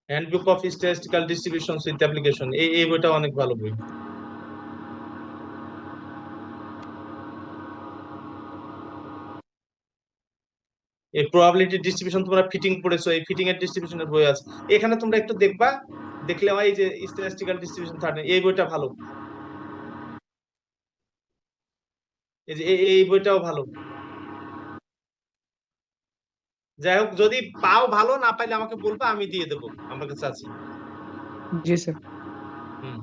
handbook of statistical distribution with application, এই বইটা অনেক ভালো বই। এই প্রবাবিলিটি ডিস্ট্রিবিউশন তোমরা ফিটিং পড়েছো, এই ফিটিং এর ডিস্ট্রিবিউশনের বই আছে এখানে, তোমরা একটু দেখবা, দেখলে এই যে স্ট্যাটিস্টিক্যাল ডিস্ট্রিবিউশন 13, এই বইটা ভালো। এই যে এই বইটাও ভালো। যাই হোক, যদি পাও ভালো, না পাইলে আমাকে বলবা, আমি দিয়ে দেবো, আমার কাছে আছে। জি স্যার। হুম।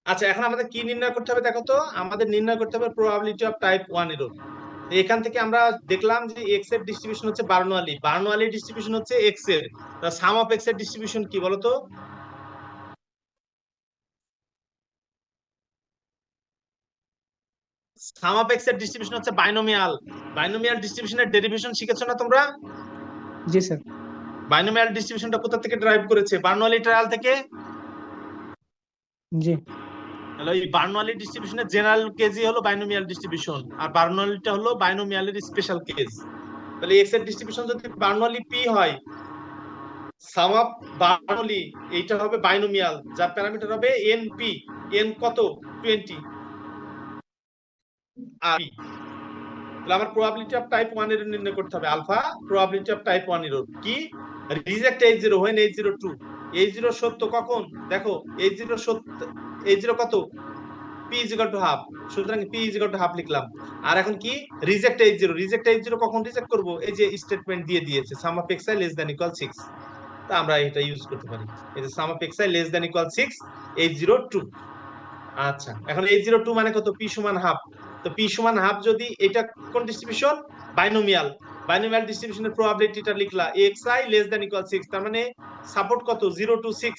আচ্ছা, এখন আমাদের কি নির্ণয় করতে হবে দেখো তো, আমাদের নির্ণয় করতে হবে প্রবাবিলিটি অফ টাইপ 1 এরর। এখান থেকে আমরা দেখলাম যে এক্স এর ডিস্ট্রিবিউশন হচ্ছে বার্নওয়ালি, বার্নওয়ালি ডিস্ট্রিবিউশন হচ্ছে এক্স এর, তা সাম অফ এক্স এর ডিস্ট্রিবিউশন কি বলতো? সাম অফ এক্স এর ডিস্ট্রিবিউশন হচ্ছে বাইনোমিয়াল। বাইনোমিয়াল ডিস্ট্রিবিউশনের ডেরিভেশন শিখেছো না তোমরা? জি স্যার। বাইনোমিয়াল ডিস্ট্রিবিউশনটা কোথা থেকে ড্রাইভ করেছে? বার্নওয়ালি ট্রায়াল থেকে। জি। তাহলে এই বার্নওয়ালি ডিস্ট্রিবিউশনের জেনারেল কেজই হলো বাইনোমিয়াল ডিস্ট্রিবিউশন, আর বার্নওয়ালিটা হলো বাইনোমিয়ালের স্পেশাল কেজ। তাহলে এক্স এর ডিস্ট্রিবিউশন যদি বার্নওয়ালি পি হয়, সাম অফ বার্নওয়ালি এইটা হবে বাইনোমিয়াল, যার প্যারামিটার হবে এন পি। এন কত? 20। আর P। তাহলে আমার প্রবাবিলিটি অফ টাইপ 1 এর নির্ণয় করতে হবে আলফা, প্রবাবিলিটি অফ টাইপ 1 এর কি? Reject H0 when H0 true. H0 সত্য কখন? দেখো H0 সত্য, H0 কত? P is equal to half, সুতরাং P is equal to half লিখলাম। আর এখন কি? রিজেক্ট H0, রিজেক্ট H0 কখন রিজেক্ট করব? এই যে স্টেটমেন্ট দিয়ে দিয়েছে sum of xi less than equal 6, তা আমরা এটা ইউজ করতে পারি। এই যে sum of xi less than equal 6, H0 true. আচ্ছা, এখন H0 টু মানে কত? P সমান হাফ। তো P সমান হাফ যদি, এটা কোন ডিস্ট্রিবিউশন? বাইনোমিয়াল। বাইনোমিয়াল ডিস্ট্রিবিউশনের প্রবাবিলিটিটা লিখলা xi লেস দ্যান ইকুয়াল 6, তার মানে সাপোর্ট কত? 0 to 6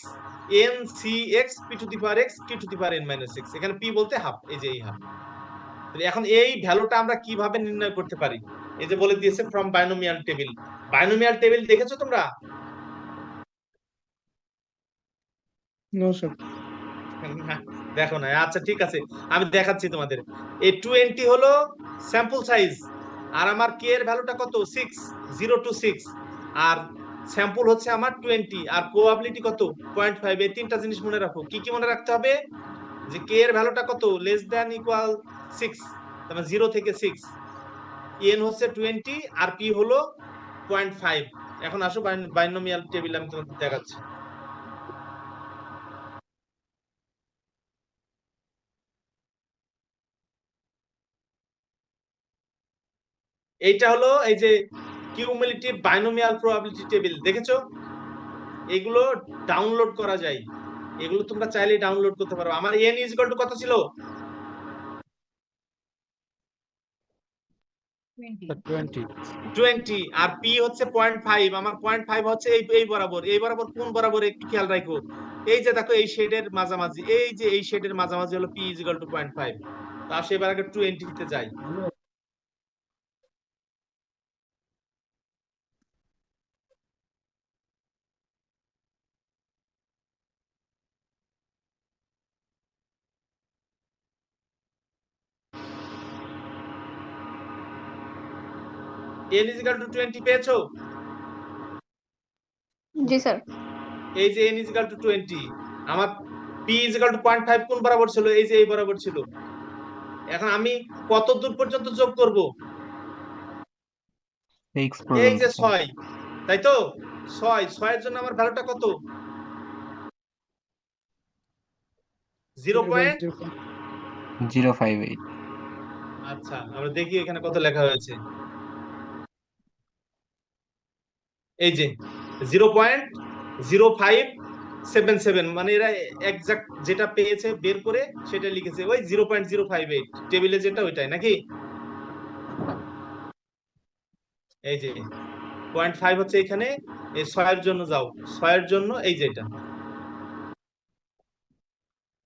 n c x p to the power x q to the power n minus 6, এখানে p বলতে হাফ, এই যে এই হাফ। তাহলে এখন এই ভ্যালুটা আমরা কিভাবে নির্ণয় করতে পারি? এই যে বলে দিয়েছে from binomial table. Binomial table দেখেছো তোমরা? No sir. না, দেখো না। আচ্ছা ঠিক আছে, আমি দেখাচ্ছি তোমাদের। এই 20 হলো স্যাম্পল সাইজ, আর আমার কে এর ভ্যালুটা কত? 6, 0 to 6, আর স্যাম্পল হচ্ছে আমার 20, আর প্রবাবিলিটি কত? 0.5। এই তিনটা জিনিস মনে রাখো। কি কি মনে রাখতে হবে? যে কে এর ভ্যালুটা কত? লেস দ্যান ইকুয়াল 6, তার মানে 0 থেকে 6, এন হচ্ছে 20 আর পি হলো 0.5। এখন আসো বাইনোমিয়াল টেবিল আমি তোমাদের দেখাচ্ছি। এইটা হলো এই যে কিউমুলেটিভ বাইনোমিয়াল প্রবাবিলিটি টেবিল, দেখেছো? এগুলো ডাউনলোড করা যায়, এগুলো তোমরা চাইলে ডাউনলোড করতে পারো। আমার n ইজ ইকুয়াল টু কত ছিল? 20, আর p হচ্ছে 0.5। আমার 0.5 হচ্ছে এই এই বরাবর, এই বরাবর কোন বরাবর একটু খেয়াল রাখো। এই যে দেখো এই শেডের মাঝামাঝি, এই যে এই শেডের মাঝামাঝি হলো p ইজ ইকুয়াল টু 0.5। তা সেবার আগে 20 তে যাই। n ইজ ইকুয়াল টু 20 পেয়েছো? জি স্যার। এই যে n ইজ ইকুয়াল টু 20, আমার p ইজ ইকুয়াল টু 0.5 কোন বরাবর ছিল? এই যে এই বরাবর ছিল। এখন আমি কত দূর পর্যন্ত যোগ করব? এই যে 6, তাই তো? 6 এর জন্য আমার ভ্যালুটা কত? 0. 0.058। আচ্ছা, আমরা দেখি এখানে কত লেখা হয়েছে। এই যে 0.0577, মানে এরা এক্সাক্ট যেটা পেয়েছে বের করে সেটা লিখেছে ওই 0.058 টেবিলে যেটা ওইটাই নাকি? এই যে 0.5 হচ্ছে এখানে। এই 6 এর জন্য যাও, 6 এর জন্য এই যে এটা।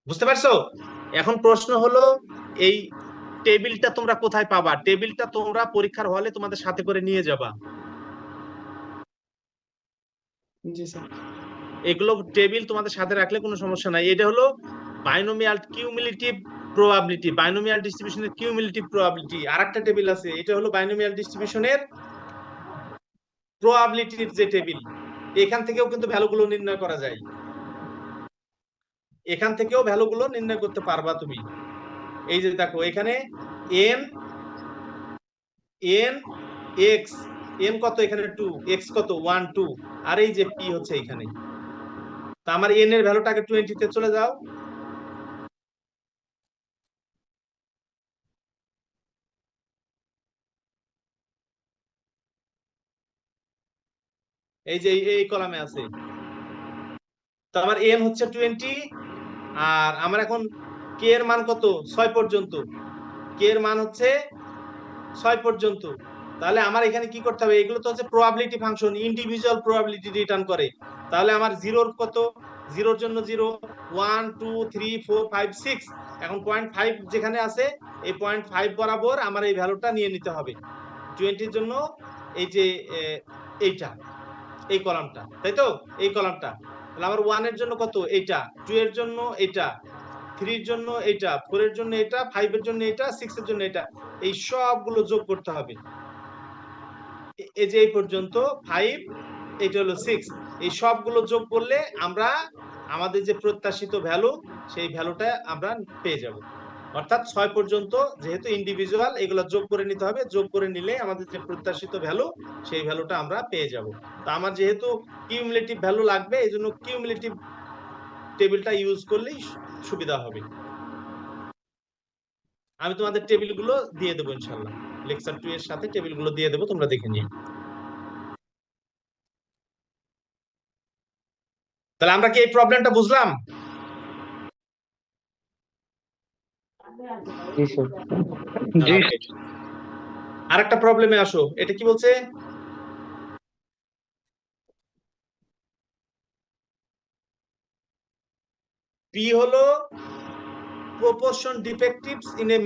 বুঝতে পারছো? এখন প্রশ্ন হলো এই টেবিলটা তোমরা কোথায় পাবা? টেবিলটা তোমরা পরীক্ষার হলে তোমাদের সাথে করে নিয়ে যাবা। জি স্যার। এগুলো টেবিল তোমাদের সাথে রাখলে কোনো সমস্যা নাই। এটা হলো বাইনোমিয়াল কিউমুলেটিভ প্রবাবিলিটি, বাইনোমিয়াল ডিস্ট্রিবিউশনের কিউমুলেটিভ প্রবাবিলিটি। আরেকটা টেবিল আছে, এটা হলো বাইনোমিয়াল ডিস্ট্রিবিউশনের প্রবাবিলিটির যে টেবিল। এখান থেকেও কিন্তু ভ্যালুগুলো নির্ণয় করা যায়, এখান থেকেও ভ্যালুগুলো নির্ণয় করতে পারবা তুমি। এই যে দেখো এখানে n n x, n কত? এখানে 2, x কত? 1 2, আর এই যে p হচ্ছে এখানে। তা আমার n এর ভ্যালুটাকে 20 তে চলে যাও। এই যে এই কলামে আছে। তো আমার n হচ্ছে 20, আর আমার এখন কে এর মান কত 6 পর্যন্ত, কে এর মান হচ্ছে 6 পর্যন্ত। তাহলে আমার এখানে কি করতে হবে, এগুলো তো হচ্ছে probability function, individual probability return করে। তাহলে আমার জিরোর কত, জিরোর জন্য 0 1 2 3 4 5 6, এখন 0.5 যেখানে আছে এই 0.5 বরাবর আমার এই ভ্যালুটা নিয়ে নিতে হবে। 20 এর জন্য এই যে এইটা, এই কলামটা, তাই তো, এই কলামটা। তাহলে আমার 1 এর জন্য কত এইটা, 2 এর জন্য এইটা, 3 এর জন্য এইটা, 4 এর জন্য এটা, 5 এর জন্য এটা, 6 এর জন্য এটা, এই সবগুলো যোগ করতে হবে। এই যে এই পর্যন্ত 5, এটা হলো 6, এই সবগুলো যোগ করলে আমরা আমাদের যে প্রত্যাশিত ভ্যালু সেই ভ্যালুটা আমরা পেয়ে যাব। অর্থাৎ 6 পর্যন্ত যেহেতু ইন্ডিভিজুয়াল, এগুলো যোগ করে নিতে হবে, যোগ করে নিলে আমাদের যে প্রত্যাশিত ভ্যালু সেই ভ্যালুটা আমরা পেয়ে যাব। তো আমার যেহেতু কিউমুলেটিভ ভ্যালু লাগবে, এইজন্য কিউমুলেটিভ টেবিলটা ইউজ করলেই সুবিধা হবে। আমি তোমাদের টেবিলগুলো দিয়ে দেবো ইনশাআল্লাহ, লেকচার 2 এর সাথে টেবিলগুলো দিয়ে দেবো, তোমরা দেখে নিও। তাহলে আমরা কি এই প্রবলেমটা বুঝলাম? আরেকটা প্রবলেমে আসো, এটা কি বলছে, পি হলো proportion defectives in a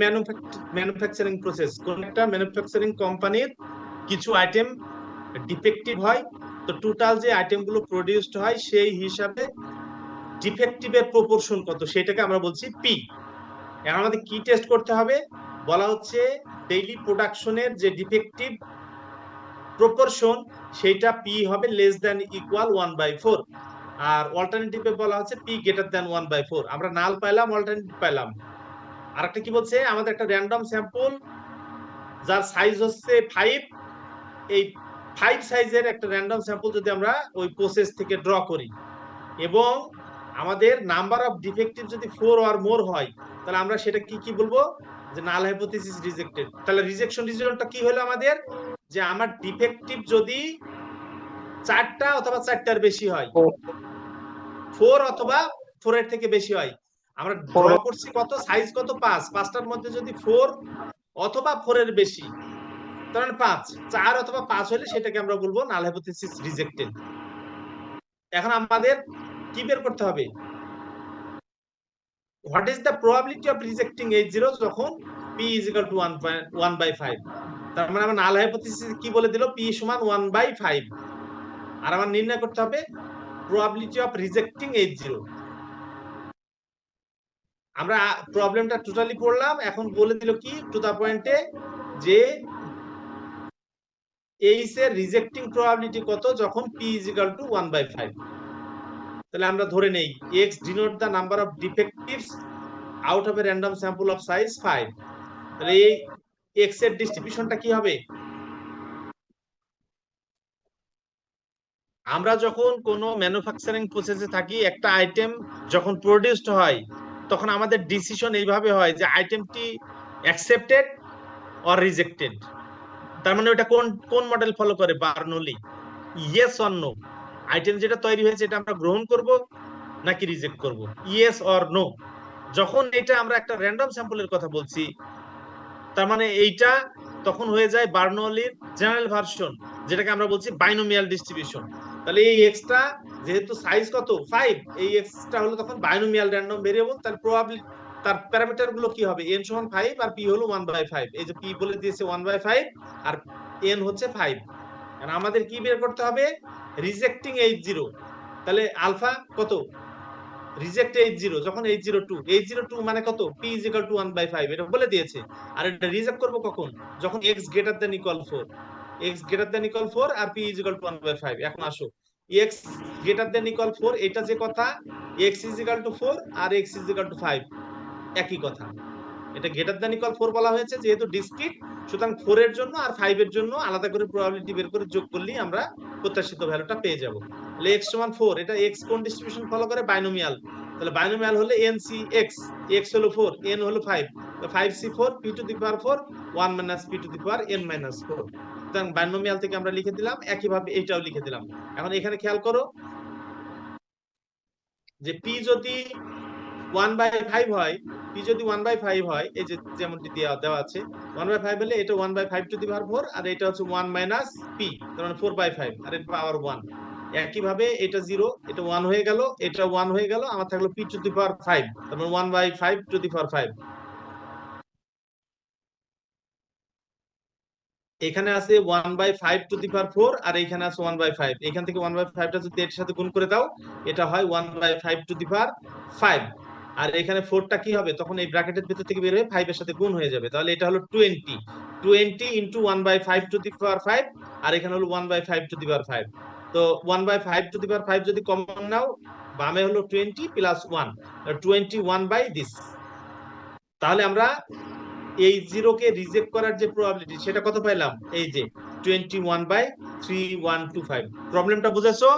manufacturing process. কোন একটা ম্যানুফ্যাকচারিং কোম্পানির কিছু আইটেম ডিফেক্টিভ হয়, তো টোটাল যে আইটেমগুলো প্রোডিউসড হয় সেই হিসাবে ডিফেক্টিভের প্রপোর্শন কত সেটাকে আমরা বলছি পি। এখন আমাদের কি টেস্ট করতে হবে, বলা হচ্ছে ডেইলি প্রোডাকশনের যে ডিফেক্টিভ প্রপোর্শন সেইটা পি হবে লেস দ্যান ইকুয়াল 1/4, আর অল্টারনেটিভে বলা হচ্ছে পি গ্রেটার দ্যান 1/4। আমরা নাল পাইলাম, অল্টারনেটিভ পাইলাম। আরেকটা কি বলছে, আমাদের একটা র্যান্ডম স্যাম্পল যার সাইজ হচ্ছে 5, এই 5 সাইজের একটা র্যান্ডম স্যাম্পল যদি আমরা ওই প্রসেস থেকে ড্র করি এবং আমাদের নাম্বার অফ ডিফেক্টিভ যদি 4 অর মোর হয়, তাহলে আমরা সেটা কি বলবো, যে নাল হাইপোথিসিস রিজেক্টেড। তাহলে রিজেকশন রিজনটা কি হলো আমাদের, যে আমার ডিফেক্টিভ যদি 4টা অথবা 4টার বেশি হয়, 4 অথবা 4 এর থেকে বেশি হয়, আমরা ড্র করছি কত, সাইজ কত 5, 5টার মধ্যে যদি 4 অথবা 4 এর বেশি, তাহলে 5, 4 অথবা 5 হলে সেটাকে আমরা বলবো নাল হাইপোথিসিস রিজেক্টেড। এখন আমাদের কি বের করতে হবে, what is the probability of rejecting H0 যখন p is equal to 1/5। তার মানে আমার নাল হাইপোথিসিস কি বলে দিল, p সমান 1/5, আর আমার নির্ণয় করতে হবে probability of rejecting H0। আমরা প্রবলেমটা টোটালি পড়লাম, এখন বলে দিল কি টু দা পয়েন্টে, যে H এর রিজেক্টিং প্রবাবিলিটি কত যখন p is equal to 1/5। তাহলে আমরা ধরে নেই x denote the number of defectives out of a random sample of size 5। তাহলে এই x এর ডিস্ট্রিবিউশনটা কি হবে, আমরা যখন কোনো ম্যানুফ্যাকচারিং প্রসেসে থাকি, একটা আইটেম যখন প্রোডিউসড হয় তখন আমাদের ডিসিশন এইভাবে হয় যে আইটেমটি অ্যাকসেপ্টেড অর রিজেক্টেড। তার মানে ওটা কোন মডেল ফলো করে, Bernoulli, yes or no, item যেটা তৈরি হয়েছে এটা আমরা গ্রহণ করব নাকি রিজেক্ট করব, ইয়েস অর নো। যখন এটা আমরা একটা র্যান্ডম স্যাম্পলের কথা বলছি, তার মানে এইটা তখন হয়ে যায় বার্নৌলির জেনারেল ভার্সন, যেটাকে আমরা বলছি বাইনোমিয়াল ডিস্ট্রিবিউশন। তাহলে এই এক্সটা যেহেতু সাইজ কত 5, এই এক্সটা হলো তখন বাইনোমিয়াল র্যান্ডম ভেরিয়েবল। তার প্রবাবিলিটি, তার প্যারামিটার গুলো কি হবে, n সমান 5 আর p হলো 1/5। এই যে p বলে দিয়েছে 1/5 আর n হচ্ছে 5। আর আমাদের কি বের করতে হবে, রিজেক্টিং H0। তাহলে আলফা কত, রিজেক্ট H0 যখন H02 মানে কত, p is equal to 1/5, এটা বলে দিয়েছে। আর এটা রিজেক্ট করব কখন, যখন x greater than equal 4, x greater than equal 4 R p is equal to 1/5। এখন আসো x greater than equal 4, এটা যে কথা, x is equal to 4 R x is equal to 5 একই কথা। এটা গ্রেটার দ্যান ইকুয়াল 4 বলা হয়েছে যেহেতু ডিসক্রিট, সুতরাং 4 এর জন্য আর 5 এর জন্য আলাদা করে প্রবাবিলিটি বের করে যোগ করলেই আমরা প্রত্যাশিত ভ্যালুটা পেয়ে যাব। তাহলে x সমান 4, এটা x কোন ডিস্ট্রিবিউশন ফলো করে, বাইনোমিয়াল। তাহলে বাইনোমিয়াল হলে NCX, x হলো 4, n হলো 5, তো 5c4 p to the power 4 1 minus p to the power n minus 4। সুতরাং বাইনোমিয়াল থেকে আমরা লিখে দিলাম, একইভাবে এইটাও লিখে দিলাম। এখন এখানে খেয়াল করো যে p যদি 1/5 হয়, পি যদি 1/5 হয়, এই যে যেমনটি দেওয়া আছে 1/5 হলে এটা 1/5 টু দি পাওয়ার 4 আর এটা হচ্ছে 1 মাইনাস পি, তার মানে 4/5 আর এর পাওয়ার 1। একইভাবে এটা 0, এটা 1 হয়ে গেল, এটা 1 হয়ে গেল, আমার থাকলো পি টু দি পাওয়ার 5, তার মানে 1/5 টু দি পাওয়ার 5। এখানে আছে 1/5 টু দি পাওয়ার 4 আর এখানে আছে 1/5। এখান থেকে 1/5 টা যদি এর সাথে গুণ করে দাও, এটা হয় 1/5 টু দি পাওয়ার 5। আর এখানে 4 টা কি হবে, তখন এই ব্র্যাকেটের ভিতর থেকে বের হয়ে 5 এর সাথে গুণ হয়ে যাবে, তাহলে এটা হলো 20 ইনটু 1/5 টু দি পাওয়ার 5, আর এখানে হলো 1/5 টু দি পাওয়ার 5। তো 1/5 টু দি পাওয়ার 5 যদি কমন নাও, বামে হলো 20 প্লাস 1, 21 বাই দিস। তাহলে আমরা এই 0 কে রিজেক্ট করার যে প্রবাবিলিটি সেটা কত পাইলাম, এই যে 21/3125। প্রবলেমটা বুঝেছো?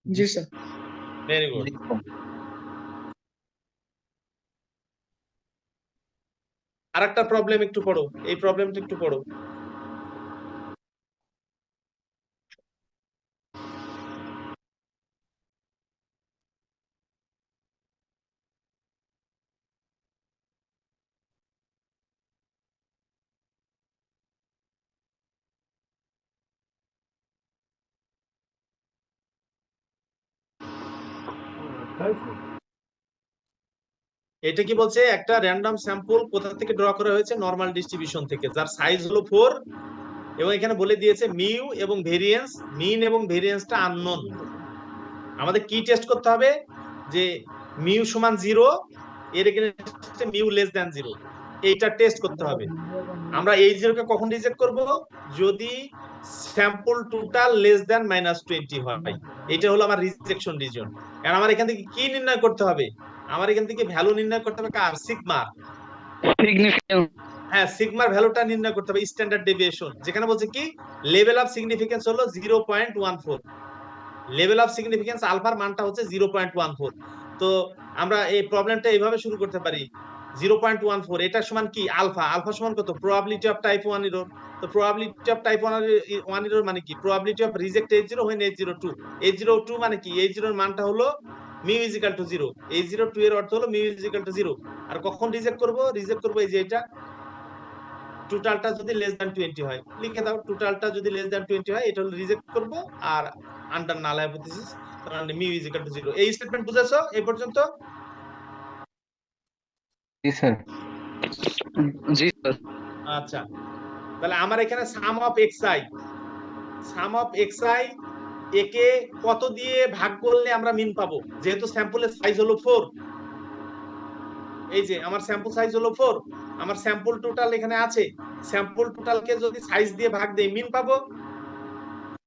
জি স্যার। Very good. আরেকটা প্রবলেম একটু পড়ো, এই প্রবলেমটা একটু পড়ো। এটা কি বলছে, একটা র্যান্ডম স্যাম্পল কোথা থেকে ড্র করা হয়েছে, নরমাল ডিস্ট্রিবিউশন থেকে, যার সাইজ হলো 4, এবং এখানে বলে দিয়েছে মিউ এবং ভেরিয়েন্স, মিন এবং ভেরিয়েন্সটা আননোন। আমাদের কি টেস্ট করতে হবে, যে মিউ সমান 0, এর এগেইনস্টে মিউ লেস দ্যান 0, এইটা টেস্ট করতে হবে। আমরা এই 0 কে কখন রিজেক্ট করব, যদি স্যাম্পল টোটাল লেস দ্যান -20 হয়। এটা হলো আমার রিজেকশন রিজন। কারণ আমার এখান থেকে কি নির্ণয় করতে হবে, আমার এখান থেকে ভ্যালু নির্ণয় করতে হবে কার, সিগমা। হ্যাঁ, সিগমার ভ্যালুটা নির্ণয় করতে হবে, স্ট্যান্ডার্ড ডেভিয়েশন, যেখানে বলছে কি লেভেল অফ সিগনিফিকেন্স হলো 0.14, লেভেল অফ সিগনিফিকেন্স আলফার মানটা হচ্ছে 0.14। তো আমরা এই প্রবলেমটা এইভাবে শুরু করতে পারি, 0.14 এটা সমান কি, আলফা। আলফা সমান কত, প্রবাবিলিটি অফ টাইপ 1 এরর। তো প্রবাবিলিটি অফ টাইপ 1 এরর মানে কি, probability of reject H0 when H02। H02 মানে কি, H0 এর মানটা হলো mu is equal two 0, H02 এর অর্থ হলো মিউ ইজ ইকুয়াল টু 0। আর কখন রিজেক্ট করব, রিজেক্ট করব এই যে এটা, টোটালটা যদি লেস দ্যান 20 হয়, লিখে দাও, টোটালটা যদি লেস দ্যান 20 হয় এটা হলো রিজেক্ট করব, আর আন্ডার নাল হাইপোথিসিস মানে মিউ ইজ ইকুয়াল টু 0। এই স্টেটমেন্ট বুঝেছো এই পর্যন্ত? জি স্যার। জি স্যার। আচ্ছা, তাহলে আমার এখানে সাম অফ xi একে কত দিয়ে ভাগ করলে আমরা মিন পাবো, যেহেতু স্যাম্পলের সাইজ হলো 4। এই যে আমার স্যাম্পল সাইজ হলো 4, আমার স্যাম্পল টোটাল এখানে আছে, স্যাম্পল টোটালকে যদি সাইজ দিয়ে ভাগ দেই মিন পাবো।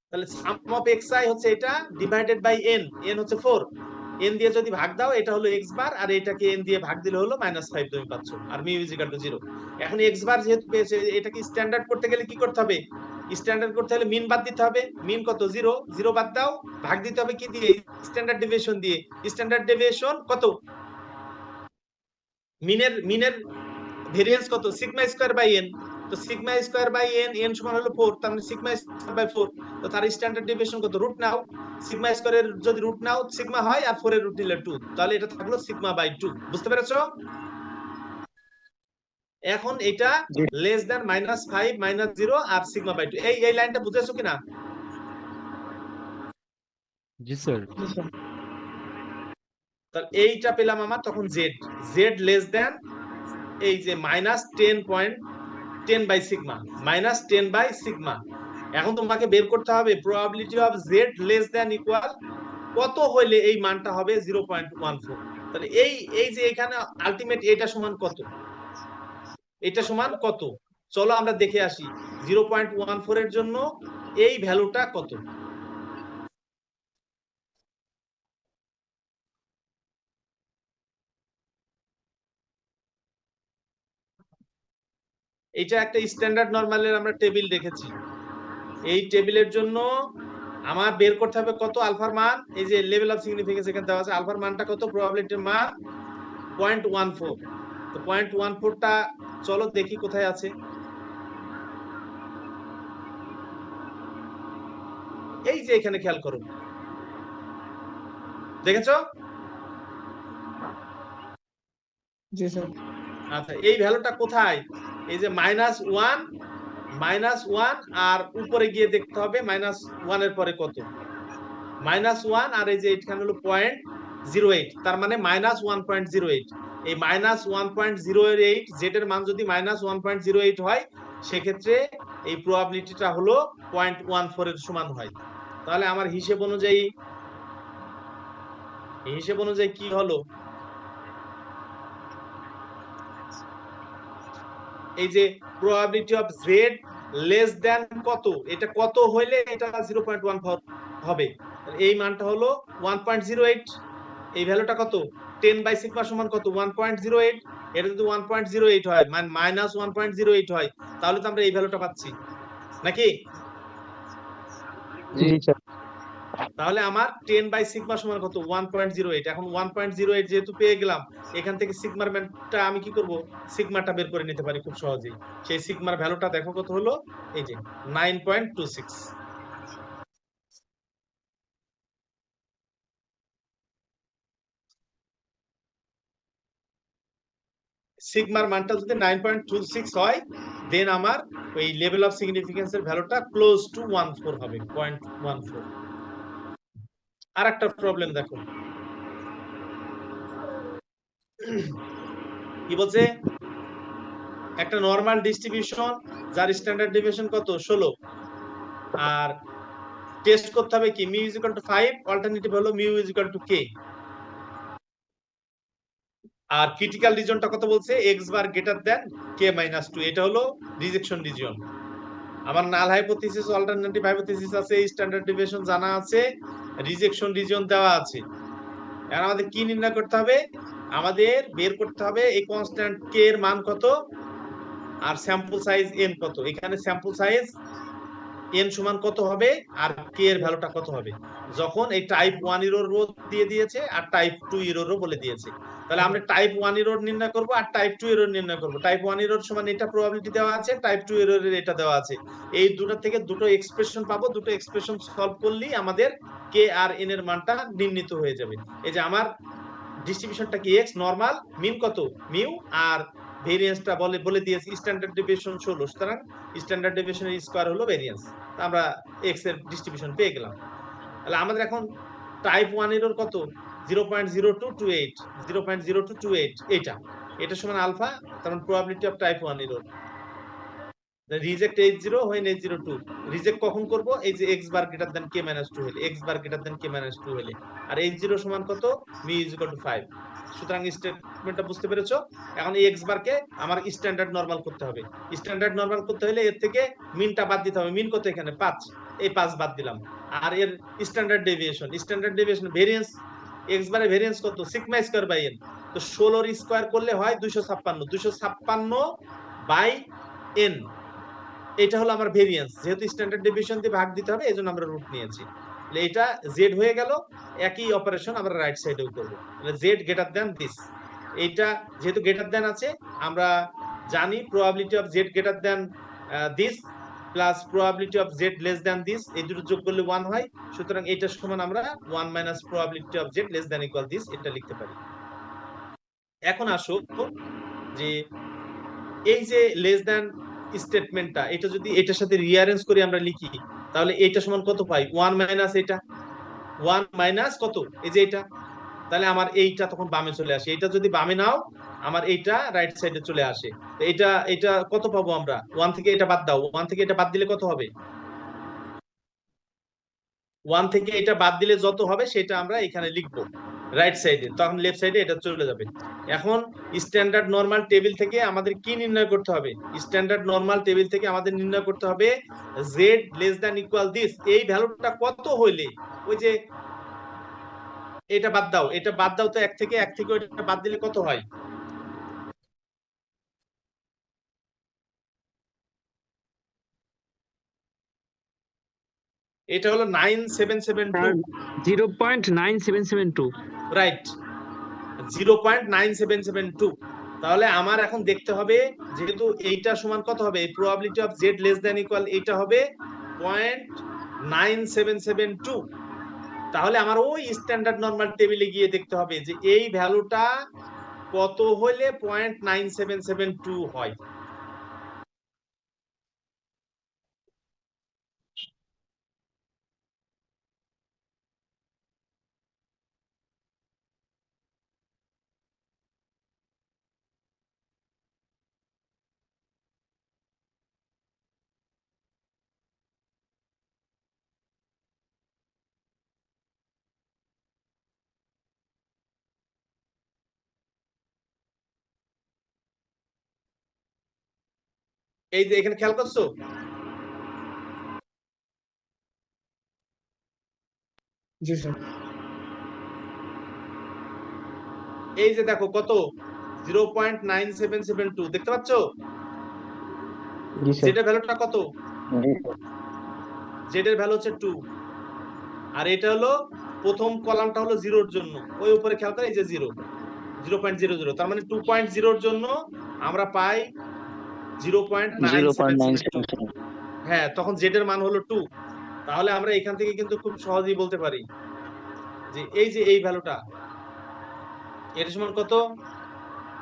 তাহলে সাম অফ xi হচ্ছে এটা ডিভাইডেড বাই n, n হচ্ছে 4, n দিয়ে যদি ভাগ দাও এটা হলো x বার, আর এটাকে n দিয়ে ভাগ দিলে হলো -5 তুমি পাচ্ছ, আর মিউ ইজ ইকুয়াল টু 0। এখন x বার যেহেতু পেয়েছে, এটাকে স্ট্যান্ডার্ড করতে গেলে কি করতে হবে, স্ট্যান্ডার্ড করতে হলে মিন বাদ দিতে হবে। মিন কত, 0, 0 বাদ দাও, ভাগ দিতে হবে কি দিয়ে, স্ট্যান্ডার্ড ডেভিয়েশন দিয়ে। স্ট্যান্ডার্ড ডেভিয়েশন কত, মিনের ভেরিয়েন্স কত, সিগমা স্কয়ার বাই n। তো sigma square by n, n সমান হলো 4, তার মানে সিগমা স্কয়ার বাই 4। তো তার স্ট্যান্ডার্ড ডেভিয়েশন কত, রুট নাও, সিগমা স্কয়ারের যদি রুট নাও সিগমা হয়, আর 4 এর রুট নিলে 2, তাহলে এটা থাকলো সিগমা বাই 2। বুঝতে পেরেছো? এখন এটা লেস দ্যান -5 -0 আর সিগমা বাই 2, এই লাইনটা বুঝেছো কিনা? জি স্যার। তাহলে এইটা পেলাম আমার, তখন z লেস দ্যান এই যে -10 বাই সিগমা, -10 বাই সিগমা। এখন তোমাকে বের করতে হবে probability of z less than equal কত হইলে এই মানটা হবে 0.14। তাহলে এই যে এখানে আলটিমেট এটা সমান কত, এটা সমান কত, চলো আমরা দেখে আসি 0.14 এর জন্য এই ভ্যালুটা কত। এটা একটা স্ট্যান্ডার্ড নরমালের আমরা টেবিল রেখেছি, এই টেবিলের জন্য আমার বের করতে হবে কত আলফার মান, এই যে লেভেল অফ সিগনিফিকেন্স এখানে দেওয়া আছে, আলফার মানটা কত, প্রবাবিলিটির মান 0.14। তো 0.14 টা চলো দেখি কোথায় আছে, এই যে এখানে খেয়াল করো, দেখেছো? জি স্যার। আচ্ছা, এই ভ্যালুটা কোথায়? এই যে -1 আর উপরে গিয়ে দেখতে হবে -1 এর পরে কত। -1 আর এই যে এখানে হলো 0.08, তার মানে -1.08। এই -1.08 জেড এর মান যদি -1.08 হয়, সেক্ষেত্রে এই প্রবাবিলিটিটা হলো 0.14 এর সমান হয়। তাহলে আমার হিসেব অনুযায়ী কি হলো? এই যে probability of Z less than কত, এটা কত হইলে এটা 0.14 হবে, এই মানটা হলো 1.08। এই ভ্যালুটা কত? 10 বাই সিগমা সমান কত? 1.08। এটা যদি 1.08 হয়, মানে -1.08 হয়, তাহলে তো আমরা এই ভ্যালুটা পাচ্ছি নাকি? জি স্যার। তাহলে আমার 10 বাই সিগমা সমান কত? 1.08। এখন 1.08 যেহেতু পেয়ে গেলাম, এখান থেকে সিগমার মানটা আমি কি করব? সিগমাটা বের করে নিতে পারি খুব সহজেই। সেই সিগমার ভ্যালুটা দেখো কত হলো? এই যে 9.26। সিগমার মানটা যদি 9.26 হয়, দেন আমার ওই লেভেল অফ সিগনিফিকেন্স এর ভ্যালুটা ক্লোজ টু 14 হবে, 0.14। আরেকটা প্রবলেম দেখো, কি বলছে? একটা নরমাল ডিস্ট্রিবিউশন যার স্ট্যান্ডার্ড ডেভিয়েশন কত? 16, আর টেস্ট করতে হবে কি mu is equal to 5, alternative হলো mu is equal to k. আর ক্রিটিক্যাল রিজনটা কত বলছে? x bar greater than k minus 2, এটা হলো রিজেকশন রিজন। আমার নাল হাইপোথিসিস, অল্টারনেটিভ হাইপোথিসিস আছে, স্ট্যান্ডার্ড ডেভিয়েশন জানা আছে, রিজেকশন রিজন দেওয়া আছে। এখন আমাদের কি নির্ণয় করতে হবে? আমাদের বের করতে হবে এই কনস্ট্যান্ট k এর মান কত আর স্যাম্পল সাইজ n কত। এখানে স্যাম্পল সাইজ n সমান কত হবে আর k এর ভ্যালুটা কত হবে, যখন এই টাইপ 1 এররও দিয়ে দিয়েছে আর টাইপ 2 এররও বলে দিয়েছে। তাহলে আমরা টাইপ 1 এরর নির্ণয় করব আর টাইপ 2 এরর নির্ণয় করব। টাইপ 1 এরর সমান এটা প্রবাবিলিটি দেওয়া আছে, টাইপ 2 এররের এটা দেওয়া আছে। এই দুটো থেকে দুটো এক্সপ্রেশন পাবো, দুটো এক্সপ্রেশন সলভ করলেই আমাদের k আর n এর মানটা নির্ণীত হয়ে যাবে। এই যে আমার ডিস্ট্রিবিউশনটা কি? x নরমাল, মিন কত? মিউ, আর ভেরিয়েন্সটা বলে দিয়েছি স্ট্যান্ডার্ড ডেভিয়েশন 16, সুতরাং স্ট্যান্ডার্ড ডেভিয়েশনের স্কয়ার হলো ভেরিয়েন্স। আমরা x এর ডিস্ট্রিবিউশন পেয়ে গেলাম। তাহলে আমাদের এখন টাইপ 1 এরর কত? 0.0228, 0.0228, এটা সমান আলফা, তার মানে probability of type 1 error. Reject H0 when H02, reject কখন করব? এই যে x bar greater than k - 2 হলে, x bar greater than k - 2 হলে। আর H0 সমান কত? μ = 5। সুতরাং স্টেটমেন্টটা বুঝতে পেরেছো? এখন এই x বারকে আমার স্ট্যান্ডার্ড নরমাল করতে হবে। স্ট্যান্ডার্ড নরমাল করতে হলে এর থেকে মিনটা বাদ দিতে হবে। মিন কত এখানে? 5, এই 5 বাদ দিলাম। আর এর স্ট্যান্ডার্ড ডেভিয়েশন ভেরিয়েন্স, x বারের ভেরিয়েন্স কত? Sigma square by n। তো 16 এর স্কয়ার করলে হয় 256, 256 বাই n। এটা হলো আমার ভেরিয়েন্স, যেহেতু স্ট্যান্ডার্ড ডেভিয়েশন দিয়ে ভাগ দিতে হবে এজন্য আমরা রুট নিয়েছি। তাহলে এটা z হয়ে গেল। একই অপারেশন আমরা রাইট সাইডেও করব। তাহলে z গ্রেটার দ্যান দিস, এইটা যেহেতু গ্রেটার দ্যান আছে, আমরা জানি probability of z greater than this plus probability of z less than this, এই দুটো যোগ করলে 1 হয়। সুতরাং এটা সমান আমরা 1 minus probability of z less than equal this, এটা লিখতে পারি। এখন আসো যে এই যে লেস দ্যান স্টেটমেন্টটা, এটা যদি এটার সাথে রিঅ্যারেঞ্জ করে আমরা লিখি, তাহলে এটা সমান কত পাই? 1 মাইনাস এটা, 1 মাইনাস কত? এই যে এটা। তাহলে আমার এইটা তখন বামে চলে আসে। এটা যদি বামে নাও, আমার এইটা রাইট সাইডে চলে আসে। তো এটা কত পাবো আমরা? 1 থেকে এটা বাদ দাও, 1 থেকে এটা বাদ দিলে কত হবে? 1 থেকে এটা বাদ দিলে যত হবে সেটা আমরা এখানে লিখবো রাইট সাইডে, তখন লেফট সাইডে এটা চলে যাবে। এখন স্ট্যান্ডার্ড নরমাল টেবিল থেকে আমাদের কি নির্ণয় করতে হবে? স্ট্যান্ডার্ড নরমাল টেবিল থেকে আমাদের নির্ণয় করতে হবে z less than equal this, এই ভ্যালুটা কত হইলে, ওই যে এটা বাদ দাও, এটা বাদ দাও, তো 1 থেকে ওটা বাদ দিলে কত হয়? এটা হলো 9772, 0.9772। রাইট, 0.9772। তাহলে আমার এখন দেখতে হবে, যেহেতু এইটা সমান কত হবে, probability of z less than equal এইটা হবে 0.9772। তাহলে আমার ওই স্ট্যান্ডার্ড নরমাল টেবিলে গিয়ে দেখতে হবে যে এই ভ্যালুটা কত হইলে 0.9772 হয়? এই যে এখানে খেয়াল করছো, জি স্যার। এই যে দেখো কত 0.9772 দেখতে পাচ্ছ? জি স্যার। যেটা ভ্যালুটা কত? জেড এর ভ্যালু হচ্ছে 2, আর এটা হলো প্রথম কলামটা হলো জিরোর জন্য, ওই উপরে খেয়াল করে এই যে 0.00, তার মানে 2.0 এর জন্য আমরা পাই 0.9772। 0.977 হ্যাঁ, তখন জেড এর মান হলো 2। তাহলে আমরা এখান থেকে কিন্তু খুব সহজেই বলতে পারি যে এই যে এই ভ্যালুটা এর সমান কত।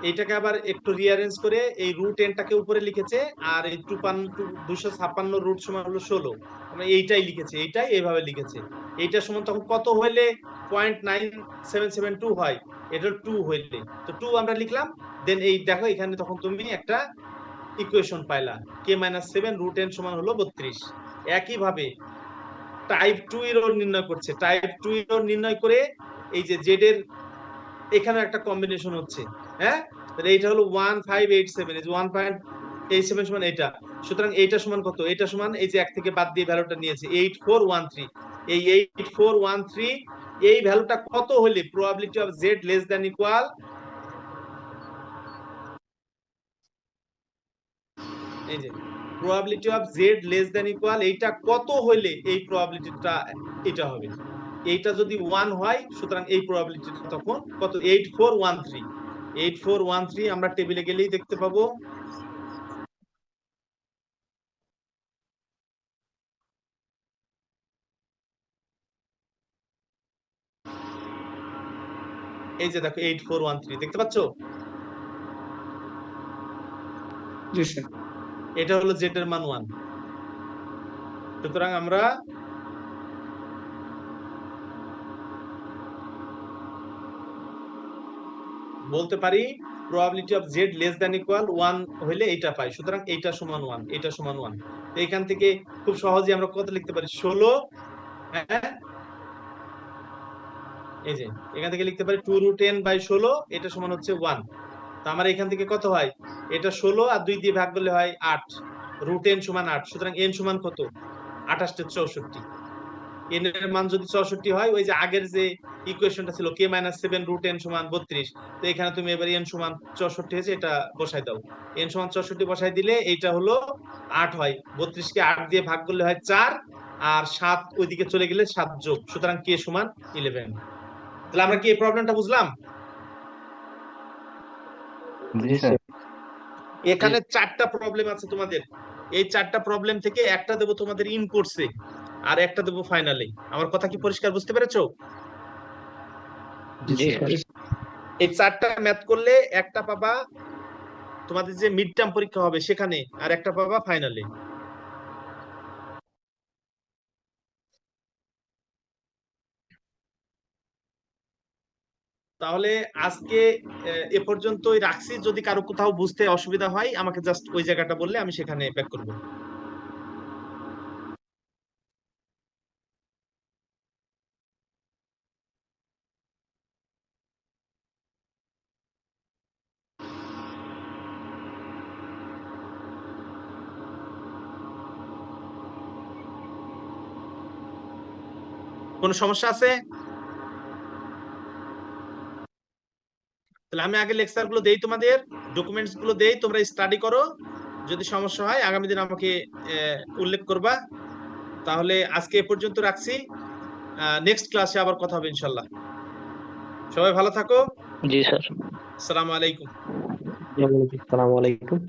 এইটাকে আবার একটু রিঅ্যারেঞ্জ করে এই রুট এনটাকে উপরে লিখেছে, আর এই 256 রুট সমান হলো 16, আমরা এইটাই লিখেছে, এইটাই এইভাবে লিখেছে। এইটা সমান তখন কত হইলে 0.9772 হয়? এটা 2 হইলে, তো 2 আমরা লিখলাম। দেন এই দেখো এখানে তখন তুমি একটা ইকুয়েশন পাইলা, k-7 রুট এন সমান হলো 32। একই ভাবে টাইপ 2 এরর নির্ণয় করছে, টাইপ 2 এরর নির্ণয় করে এই যে জেড এর এখানে একটা কম্বিনেশন হচ্ছে। হ্যাঁ, তাহলে এইটা হলো 1587, এই যে 1.87 সমান এটা। সুতরাং এইটা সমান কত? এটা সমান এই যে এক থেকে বাদ দিয়ে ভ্যালুটা নিয়েছে 8413। এই 8413 এই ভ্যালুটা কত হলে probability of Z less than equal, এই যে probability of Z less than equal, এইটা কত হইলে এই প্রবাবিলিটিটা এটা হবে? এইটা যদি 1 হয়, সুতরাং এই প্রবাবিলিটিটা তখন কত? 8413। 8413 আমরা টেবিলে গেলেই দেখতে পাবো। এই যে দেখো 8413 দেখতে পাচ্ছ? জি স্যার। এটা হলো জেড এর মান 1। সুতরাং আমরা বলতে পারি probability of Z less than equal 1 হইলে এইটা পাই। সুতরাং এইটা সমান 1, এটা সমান 1। তো এখান থেকে খুব সহজেই আমরা কত লিখতে পারি? 16। হ্যাঁ, এই যে এখান থেকে লিখতে পারি 2√n/16, এটা সমান হচ্ছে 1। তো আমার এখান থেকে কত হয়? এটা 16 আর 2 দিয়ে ভাগ করলে হয় 8, রুট n সমান 8। সুতরাং n সমান কত? 2864। n এর মান যদি 64 হয়, ওই যে আগের যে ইকুয়েশনটা ছিল k-7 রুট n সমান 32, তো এখানে তুমি এবার n সমান 64 হয়েছে, এটা বসাই দাও। n সমান 64 বসাই দিলে এইটা হলো 8 হয়, 32 কে 8 দিয়ে ভাগ করলে হয় 4, আর 7 ওইদিকে চলে গেলে 7 যোগ, সুতরাং k সমান 11। তাহলে আমরা কি এই প্রবলেমটা বুঝলাম? জি স্যার। এখানে 4টা প্রবলেম আছে তোমাদের। এই 4টা প্রবলেম থেকে একটা দেবো তোমাদের ইন কোর্সে, আর একটা দেবো ফাইনালে। আমার কথা কি পরিষ্কার বুঝতে পেরেছো? জি জি স্যার। স্যার। এই 4টা ম্যাথ করলে একটা পাবা তোমাদের যে মিড টার্ম পরীক্ষা হবে সেখানে, আর একটা পাবা ফাইনালে। তাহলে আজকে এ পর্যন্তই রাখছি। যদি কারো কোথাও বুঝতে অসুবিধা হয় আমাকে জাস্ট ওই জায়গাটা বললে আমি সেখানে ব্যাক করব। কোনো সমস্যা আছে? তাহলে আমি আগে লেকচার গুলো দেই, তোমাদের ডকুমেন্টস গুলো দেই, তোমরা স্টাডি করো। যদি সমস্যা হয় আগামী দিন আমাকে উল্লেখ করবা। তাহলে আজকে এ পর্যন্ত রাখছি। নেক্সট ক্লাসে আবার কথা হবে ইনশাল্লাহ। সবাই ভালো থাকো। জি স্যার। আসসালামু আলাইকুম। আসসালামু আলাইকুম।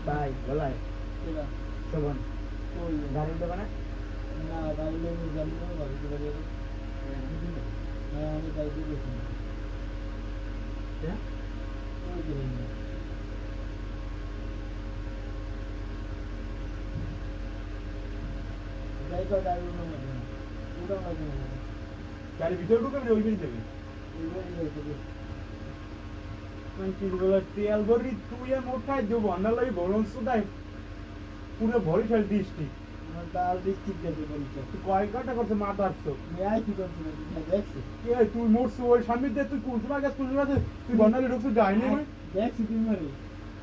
ভাই বলাই শোভন গাড়ির দোকানে না গাড়ি জানি না বাড়িতে বাড়ি হ্যাঁ আমি গাড়িতে গেছি গাড়ি ভিতরে ঢুকে ওই বেরিয়ে যাবে তেল ভরি তুই মোট খাই দেবো আন্ডার লাগে বরং সুদাই পুরো ভরি ফেল দিসটি তার ডিস্ট্রিক্ট যেতে বলছে তুই কয় ঘন্টা করছে মা দাঁড়ছো মেয়াই কি করছি না দেখছি তুই মোটছো ওই সামনে দিয়ে তুই কোন সময় গেছ কোন সময় তুই বন্ডালে ঢুকছিস যায়নি আমি দেখছি তুমি মারি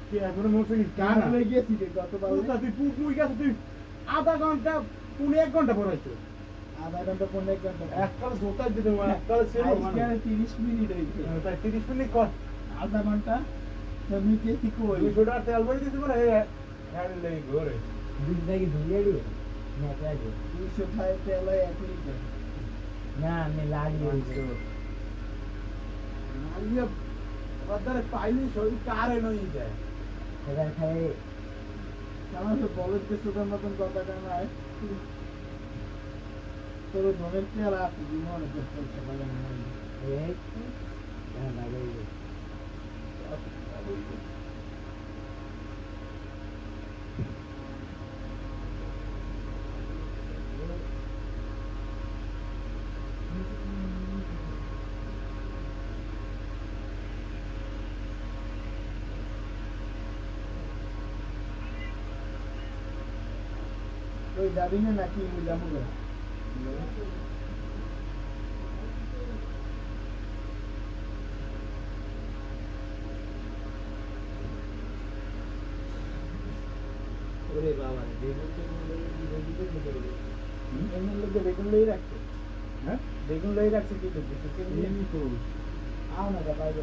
তুই এখনো মোটছো কি কান আমি গেছি গতবার তুই তুই গেছ তুই আধা ঘন্টা পুনে 1 ঘন্টা পড়াইছো আধা ঘন্টা 15 ঘন্টা এককাল জোতা দিতে এককাল ছিল মানে 30 মিনিট হইছে তাই 30 মিনিট কর আধা ঘন্টা তুমি কে কি কই 200 টাকা তেল ভরি দিছিস মানে হ্যাঁ লেই ঘরে দুই জায়গায় ধুইয়ে দিও না কাজে 200 টাকা তেল 1 লিটার না আমি লাগিয়ে দিছি আইয়া বাদারে পাইলি শরীর কারে নই যায় এবার খাই আমার তো বলদ কে সুদার মতন কথা নাই তোর ধনের তেল আছে জীবন করতে পারে না এই হ্যাঁ লাগাই ওই যাবি না নাকি যাবো না ওরে বাবা বেগুন লই রাখছে হ্যাঁ বেগুন লই রাখছে কি করছে আও না বাইরে